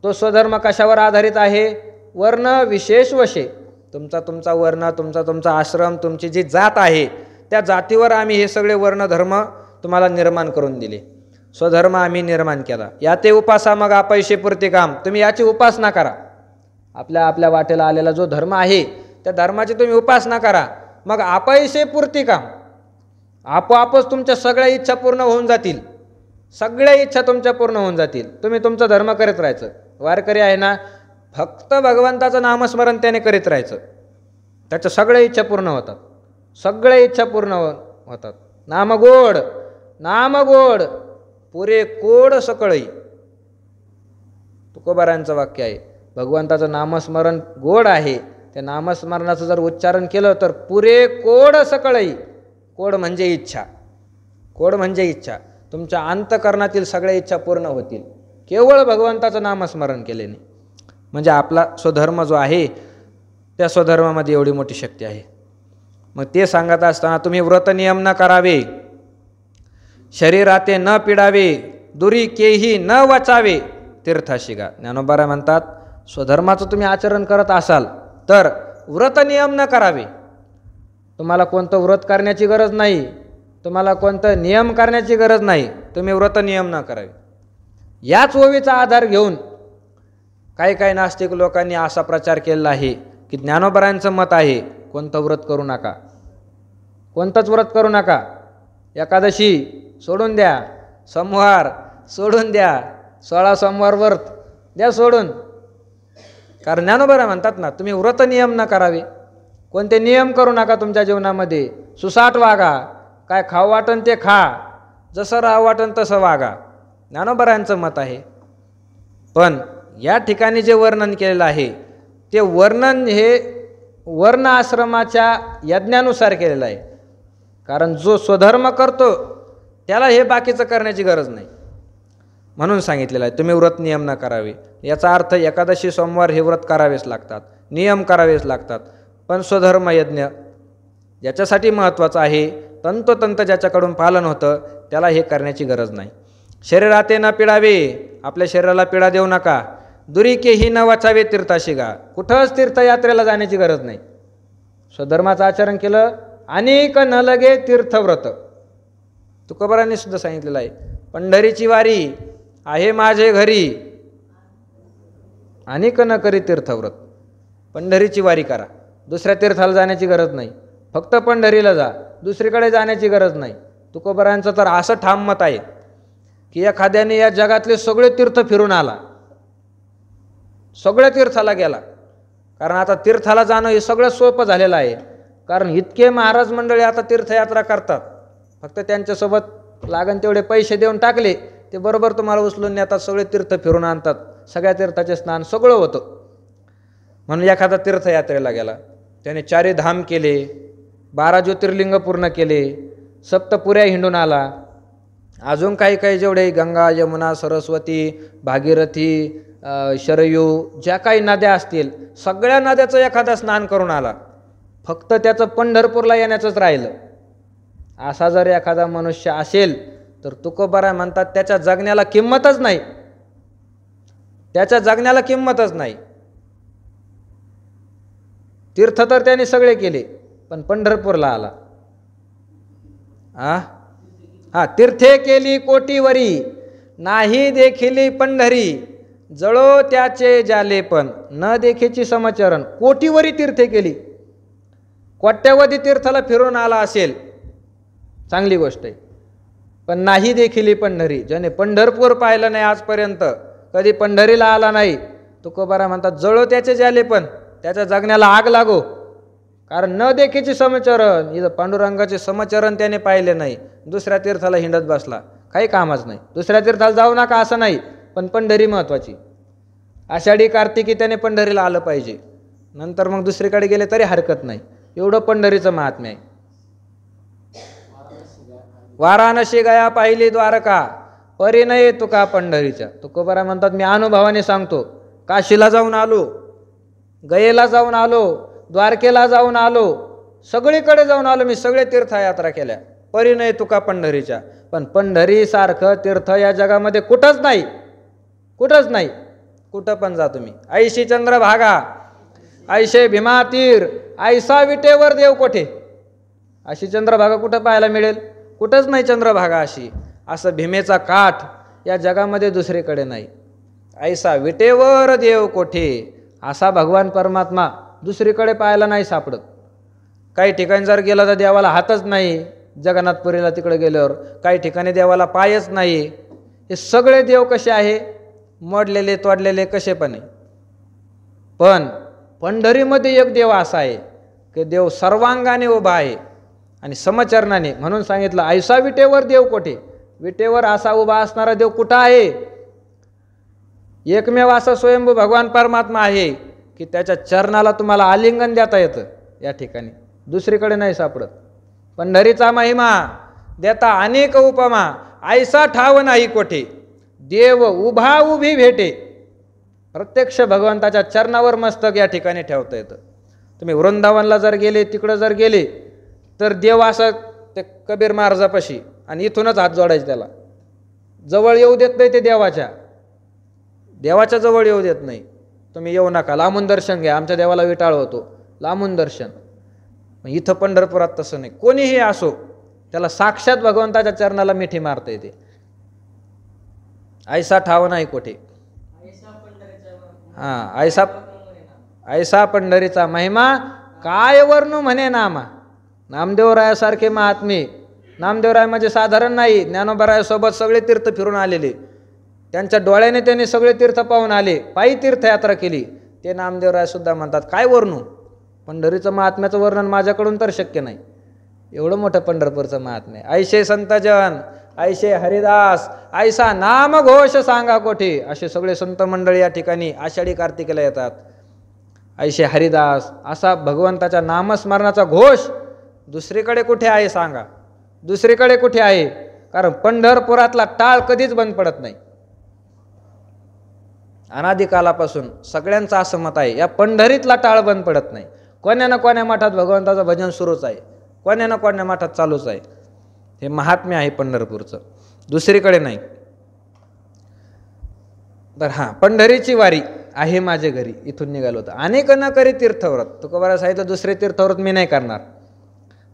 तो स्वधर्म कशावर आधारित आहे? वर्ण विशेष वशे. तुमचा वर्ण, तुमचा आश्रम, तुमची जी जात आहे त्या जातीवर आम्ही हे सगळे वर्णधर्म तुम्हाला निर्माण करून दिले. स्वधर्म आम्ही निर्माण केला. या ते उपासा मग अपैसे पूर्ती काम. तुम्ही याची उपासना करा. आपल्या वाटेला आलेला जो धर्म आहे त्या धर्माची तुम्ही उपासना करा. मग अपैसे पूर्ती काम, आपोआपच तुमच्या सगळ्या इच्छा पूर्ण होऊन जातील. सगळ्या इच्छा तुमच्या पूर्ण होऊन जातील. तुम्ही तुमचा धर्म करीत राहायचं. वारकरी आहे ना, फक्त भगवंताचं नामस्मरण त्याने करीत राहायचं, त्याच्या सगळ्या इच्छा पूर्ण होतात. सगळ्या इच्छा पूर्ण होतात. नामगोड नामगोड पुरे कोड सकळई, तुकोबारांचं वाक्य आहे. भगवंताचं नामस्मरण गोड आहे. त्या नामस्मरणाचं जर उच्चारण केलं तर पुरे कोड सकळई. कोड म्हणजे इच्छा. कोड म्हणजे इच्छा. तुमच्या अंतकरणातील सगळ्या इच्छा पूर्ण होतील केवळ भगवंताचं नामस्मरण केल्याने. म्हणजे आपला स्वधर्म जो आहे त्या स्वधर्मामध्ये एवढी मोठी शक्ती आहे. मग ते सांगत असताना तुम्ही व्रत नियम न करावे, शरीराते न पिडावे, दुरी केही न वाचावे, तीर्थाशी गा. ज्ञानोबा म्हणतात स्वधर्माचं तुम्ही आचरण करत असाल तर व्रत नियम न करावे. तुम्हाला कोणतं व्रत करण्याची गरज नाही, तुम्हाला कोणतं नियम करण्याची गरज नाही. तुम्ही व्रत नियम न करावे. याच ओवीचा आधार घेऊन काही नास्तिक लोकांनी असा प्रचार केलेला आहे की ज्ञानोबरांचं मत आहे कोणतं व्रत करू नका, कोणतंच व्रत करू नका. एकादशी सोडून द्या, सोमवार सोडून द्या, 16 सोमवार व्रत द्या सोडून. कारण ज्ञानोबा म्हणतात ना, तुम्ही व्रत नियम न करावे. कोणते नियम करू नका तुमच्या जीवनामध्ये. सुसाट वागा, काय खाऊ वाटन ते खा, जसं राहावं वाटन तसं वागा. ज्ञानोबरांचं मत आहे. पण या ठिकाणी जे वर्णन केलेलं आहे ते वर्णन हे वर्ण आश्रमाच्या यज्ञानुसार केलेलं आहे. कारण जो स्वधर्म करतो त्याला हे बाकीचं करण्याची गरज नाही. म्हणून सांगितलेलं आहे तुम्ही व्रत नियम न करावे. याचा अर्थ एकादशी सोमवार हे व्रत करावेच लागतात, नियम करावेच लागतात. पण स्वधर्म यज्ञ ज्याच्यासाठी महत्त्वाचं आहे, तंतोतंत ज्याच्याकडून पालन होतं त्याला हे करण्याची गरज नाही. शरीराते न पिडावे, आपल्या शरीराला पिडा देऊ नका. दुरीकेही न वाचावे तीर्थाशी गा, कुठंच तीर्थयात्रेला जाण्याची गरज नाही. स्वधर्माचं आचरण केलं अनेक न लगे तीर्थव्रत. तुकोबारांनी सुद्धा सांगितलेलं आहे, पंढरीची वारी आहे माझे घरी, अनेक न करी तीर्थव्रत. पंढरीची वारी करा, दुसऱ्या तीर्थाला जाण्याची गरज नाही. फक्त पंढरीला जा, दुसरीकडे जाण्याची गरज नाही. तुकोबारांचं तर असं ठाम मत आहे की एखाद्याने या जगातले सगळे तीर्थ फिरून आला, सगळ्या तीर्थाला गेला. कारण आता तीर्थाला जाणं हे सगळं सोपं झालेलं आहे. कारण इतके महाराज मंडळी आता तीर्थयात्रा करतात, फक्त त्यांच्यासोबत लागन तेवढे पैसे देऊन टाकले ते बरोबर तुम्हाला उचलून नेतात, सगळे तीर्थ फिरून आणतात, सगळ्या तीर्थाचे स्नान सगळं होतं. म्हणून एखादा तीर्थयात्रेला गेला, त्याने 4 धाम केले, 12 ज्योतिर्लिंग पूर्ण केले, सप्तपुऱ्या हिंडून आला, अजून काही काही जेवढे गंगा यमुना सरस्वती भागीरथी शरयू ज्या काही नद्या असतील सगळ्या नद्याचं एखादा स्नान करून आला, फक्त त्याचं पंढरपूरला येण्याचंच राहिलं. असा जर एखादा मनुष्य असेल तर तुकोबारा म्हणतात त्याच्या जगण्याला किंमतच नाही, त्याच्या जगण्याला किंमतच नाही. तीर्थ तर त्याने सगळे केले पण पंढरपूरला आला. तीर्थे केली कोटीवरी, नाही देखिली पंढरी, जळो त्याचे जाले पण न देखेची समचरण. कोटीवरी तीर्थे केली, कोट्यावधी तीर्थाला फिरून आला असेल, चांगली गोष्ट आहे. पण नाही देखिली पंढरी, ज्याने पंढरपूर पाहिलं नाही आजपर्यंत, कधी पंढरीला आला नाही, तुकोबारा म्हणतात जळो त्याचे जाले पण, त्याच्या जगण्याला आग लागो. कारण न देखीची समचरण, इथं पांडुरंगाचे समचरण त्याने पाहिले नाही, दुसऱ्या तीर्थाला हिंडत बसला, काही कामच नाही. दुसऱ्या तीर्थाला जाऊ नका असं नाही, पण पंढरी महत्त्वाची. आषाढी कार्तिकी त्याने पंढरीला आलं पाहिजे, नंतर मग दुसरीकडे गेले तरी हरकत नाही. एवढं पंढरीचं महात्म्य आहे. वाराणसी गया पाहिली द्वारका, परिणय तुका पंढरीच्या. तुकोबारा म्हणतात मी अनुभवाने सांगतो, काशीला जाऊन आलो, गयेला जाऊन आलो, द्वारकेला जाऊन आलो, सगळीकडे जाऊन आलो मी, सगळे तीर्थयात्रा केल्या, परिणय तुका पंढरीच्या. पण पंढरीसारखं तीर्थ या जगामध्ये कुठंच नाही, कुठंच नाही. कुठं पण जा तुम्ही, ऐशी चंद्रभागा, ऐशे भीमातीर, ऐसा विटेवर देव कोठे. अशी चंद्रभागा कुठं पाहायला मिळेल? कुठंच नाही चंद्रभागा अशी. असं भीमेचा काठ या जगामध्ये दुसरीकडे नाही. ऐसा विटेवर देव कोठे, असा भगवान परमात्मा दुसरीकडे पाहायला नाही सापडत. काही ठिकाणी जर गेला तर देवाला हातच नाही, जगन्नाथपुरीला तिकडे गेल्यावर काही ठिकाणी देवाला पायच नाही. हे सगळे देव कसे आहे? मोडलेले तोडलेले कसेपणे. पण पंढरीमध्ये एक देव असा आहे की देव सर्वांगाने उभा आहे आणि समचरणाने. म्हणून सांगितलं ऐसा विटेवर देव कोठे, विटेवर असा उभा असणारा देव कुठं आहे? एकमेव असा स्वयंभू भगवान परमात्मा आहे की त्याच्या चरणाला तुम्हाला आलिंगन देता येतं, या ठिकाणी दुसरीकडे नाही सापडत. पंढरीचा महिमा देता अनेक उपमा, ऐसा ठाव नाही कोठे, देव उभा उभी भेटे. प्रत्यक्ष भगवंताच्या चरणावर मस्तक या ठिकाणी ठेवता येतं. तुम्ही वृंदावनला जर गेले, तिकडं जर गेले तर देव असं ते कबीर महाराजापाशी, आणि इथूनच हात जोडायचे, त्याला जवळ येऊ देत नाही. ते देवाच्या जवळ येऊ देत नाही. तुम्ही येऊ नका, लांबून दर्शन घ्या. आमच्या देवाला विटाळ होतो, लांबून दर्शन. इथं पंढरपुरात तसं नाही. कोणीही असो त्याला साक्षात भगवंताच्या चरणाला मिठी मारता येते. ऐसा ठाव नाही कोठे. ऐसा पंढरीचा महिमा काय वर्णू म्हणे नामा. नामदेवरायासारखे महात्मे, नामदेवराय म्हणजे साधारण नाही, ज्ञानोबारायासोबत सगळे तीर्थ फिरून आलेले, त्यांच्या डोळ्याने त्यांनी सगळे तीर्थ पाहून आले, पायी तीर्थयात्रा केली. ते नामदेवराय सुद्धा म्हणतात काय वर्णू, पंढरीचं महात्म्याचं वर्णन माझ्याकडून तर शक्य नाही. एवढं मोठं पंढरपूरचं महात्म्य. ऐशे संतजन, ऐशे हरिदास, ऐसा नाम घोष सांगा कोठे. असे सगळे संत मंडळी या ठिकाणी आषाढी कार्तिकेला येतात. ऐशे हरिदास असा भगवंताच्या नामस्मरणाचा घोष दुसरीकडे कुठे आहे सांगा, दुसरीकडे कुठे आहे? कारण पंढरपुरातला टाळ कधीच बंद पडत नाही. अनादिकालापासून सगळ्यांचं असं मत आहे, या पंढरीतला टाळ बंद पडत नाही. कोण्या ना कोण्या मठात भगवंताचं भजन सुरूच आहे, कोण्या ना कोण्या मठात चालूच आहे. हे महात्म्य आहे पंढरपूरचं, दुसरीकडे नाही. तर हां, पंढरीची वारी आहे माझे घरी, इथून निघालो होतं. अनेक न करी तीर्थव्रत, तुकोबारा सांगितलं दुसरे तीर्थव्रत मी नाही करणार.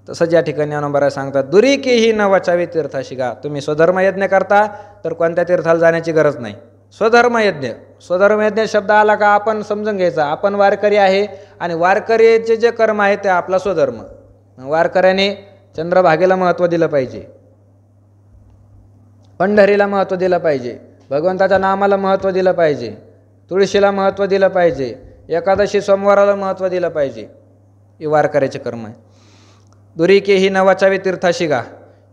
तसंच या ठिकाणी ज्ञानोबा सांगतात, दुरी की ही न वचावी तीर्थाशी गा. तुम्ही स्वधर्म यज्ञ करता तर कोणत्या तीर्थाला जाण्याची गरज नाही. स्वधर्मयज्ञ, स्वधर्मयज्ञ शब्द आला का आपण समजून घ्यायचा, आपण वारकरी आहे आणि वारकरीचे जे कर्म आहे ते आपला स्वधर्म. वारकऱ्याने चंद्रभागेला महत्त्व दिलं पाहिजे, पंढरीला महत्त्व दिलं पाहिजे, भगवंताच्या नामाला महत्त्व दिलं पाहिजे, तुळशीला महत्त्व दिलं पाहिजे, एकादशी सोमवाराला महत्त्व दिलं पाहिजे. हे वारकऱ्याचे कर्म आहे. दुरीके ही नवाचावे तीर्थाशी गा.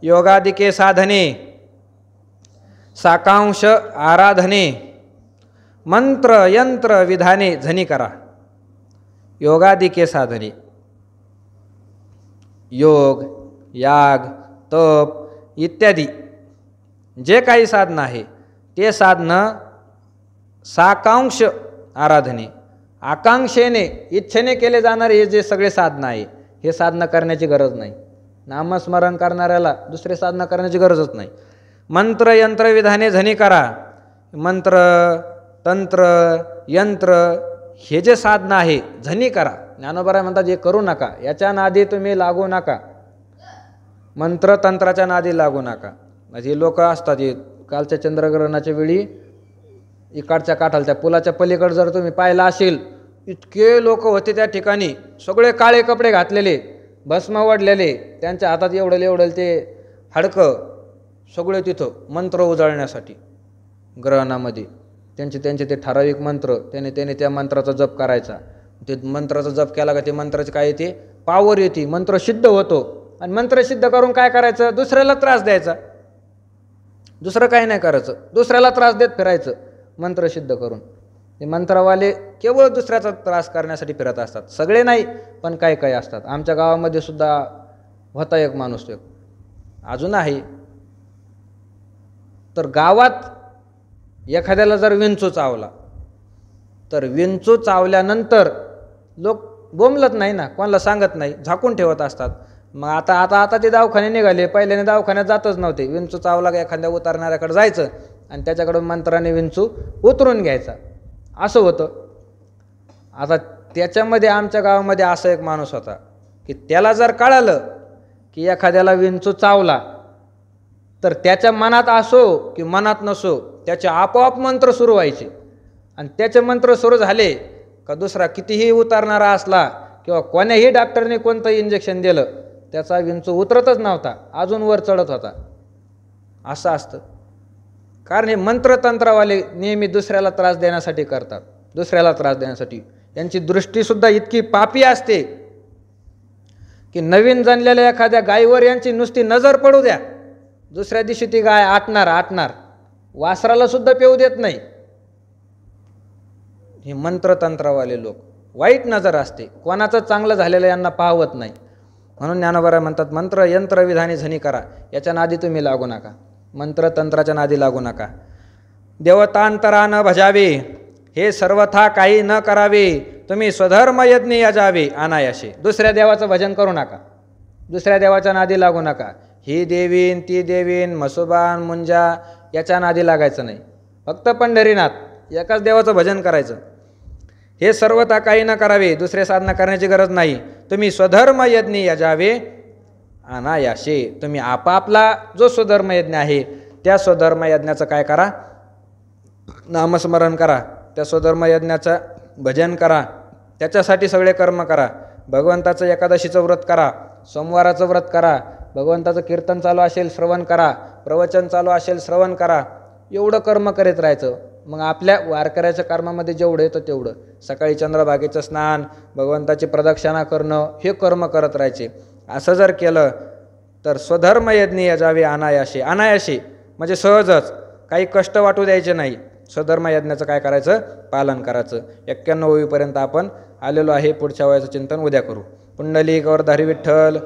योगादिके साधने साकांश आराधने मंत्र यंत्र विधाने झनी करा. योगादिके साधने, योग, याग, तप इत्यादी जे काही साधनं आहे ते साधनं साकांश आराधने, आकांक्षेने इच्छेने केले जाणारे हे जे सगळे साधनं आहे, हे साधनं करण्याची गरज नाही. नामस्मरण करणाऱ्याला दुसरे साधनं करण्याची गरजच नाही. मंत्र यंत्र विधाने झनी करा. मंत्र तंत्र यंत्र हे जे साधनं आहे झनी करा. ज्ञानोबा म्हणतात हे करू नका, याच्या नादी तुम्ही लागू नका, मंत्र तंत्राच्या नादी लागू नका. हे लोक असतात, हे कालच्या चंद्रग्रहणाच्या वेळी इकडच्या काठाला त्या पुलाच्या पलीकडे जर तुम्ही पाहिलं असेल, इतके लोक होते त्या ठिकाणी, सगळे काळे कपडे घातलेले, भस्म वडलेले, त्यांच्या हातात एवढं ते हाडकं, सगळे तिथं मंत्र उजळण्यासाठी ग्रहणामध्ये त्यांचे ते ठराविक मंत्र, त्याने त्या मंत्राचा जप करायचा. ते मंत्राचा जप केला का ते मंत्राचे काय येते, पावर येते, मंत्र सिद्ध होतो. आणि मंत्र सिद्ध करून काय करायचं, दुसऱ्याला त्रास द्यायचा, दुसरं काही नाही करायचं, दुसऱ्याला त्रास देत फिरायचं मंत्र सिद्ध करून. ते मंत्रवाले केवळ दुसऱ्याचा त्रास करण्यासाठी फिरत असतात. सगळे नाही, पण काही असतात. आमच्या गावामध्ये सुद्धा होता एक माणूस, एक अजून आहे. तर गावात एखाद्याला जर विंचू चावला, तर विंचू चावल्यानंतर लोक बोंबलत नाही ना, कोणाला सांगत नाही, झाकून ठेवत असतात. मग आता ते दवाखाने निघाले, पहिल्याने दवाखान्यात जातच नव्हते. विंचू चावला का एखाद्या उतारणाऱ्याकडे जायचं आणि त्याच्याकडून मंत्राने विंचू उतरून घ्यायचा, असं होतं. आता त्याच्यामध्ये आमच्या गावामध्ये असा एक माणूस होता की त्याला जर कळालं की एखाद्याला विंचू चावला, तर त्याच्या मनात असो की मनात नसो त्याचे आपोआप मंत्र सुरू व्हायचे. आणि त्याचे मंत्र सुरू झाले का दुसरा कितीही उतारणारा असला किंवा कोण्याही डॉक्टरने कोणतं इंजेक्शन दिलं, त्याचा विंचू उतरतच नव्हता, अजून वर चढत होता. असं असतं. कारण हे मंत्रतंत्रवाले नेहमी दुसऱ्याला त्रास देण्यासाठी करतात, दुसऱ्याला त्रास देण्यासाठी. यांची दृष्टीसुद्धा इतकी पापी असते की नवीन जणलेल्या एखाद्या गायीवर यांची नुसती नजर पडू द्या, दुसऱ्या दिवशी ती गाय आटणार, वासराला सुद्धा पिऊ देत नाही. हे मंत्रतंत्रवाले लोक, वाईट नजर असते, कोणाचं चांगलं झालेलं यांना पाहवत नाही. म्हणून ज्ञानोबा म्हणतात, मंत्र यंत्र विधाने झनी करा. याच्या नादी तुम्ही लागू नका, मंत्रतंत्राच्या नादी लागू नका. देवतांतरा न भजावे, हे सर्वथा काही न करावे. तुम्ही स्वधर्म यज्ञ यजावे अनायासे. दुसऱ्या देवाचं भजन करू नका, दुसऱ्या देवाच्या नादी लागू नका. ही देवीन ती देवीन मसोबान मुंजा याच्या नादी लागायचं नाही. फक्त पंढरीनाथ एकाच देवाचं भजन करायचं. हे सर्वथा काही न करावे, दुसरे साधना करण्याची गरज नाही. तुम्ही स्वधर्म यज्ञ यजावे अनायासे. तुम्ही आपापला जो स्वधर्म यज्ञ आहे त्या स्वधर्म यज्ञाचं काय करा, नामस्मरण करा, त्या स्वधर्म यज्ञाचं भजन करा, त्याच्यासाठी सगळे कर्म करा. भगवंताचं एकादशीचं व्रत करा, सोमवाराचं व्रत करा, भगवंताचं कीर्तन चालू असेल श्रवण करा, प्रवचन चालू असेल श्रवण करा. एवढं कर्म करीत राहायचं. मग आपल्या वारकऱ्याच्या कर्मामध्ये जेवढं येतं तेवढं, सकाळी चंद्रभागेचं स्नान, भगवंताची प्रदक्षिणा करणं, हे कर्म करत राहायचे. असं जर केलं तर स्वधर्म यज्ञ यजावे अनायासे. अनायासे म्हणजे सहजच, काही कष्ट वाटू द्यायचे नाही. स्वधर्म यज्ञाचं काय करायचं, पालन करायचं. 91 होईपर्यंत आपण आलेलो आहे. पुढच्या वयाचं चिंतन उद्या करू. पुंडलिक वरधारी विठ्ठल.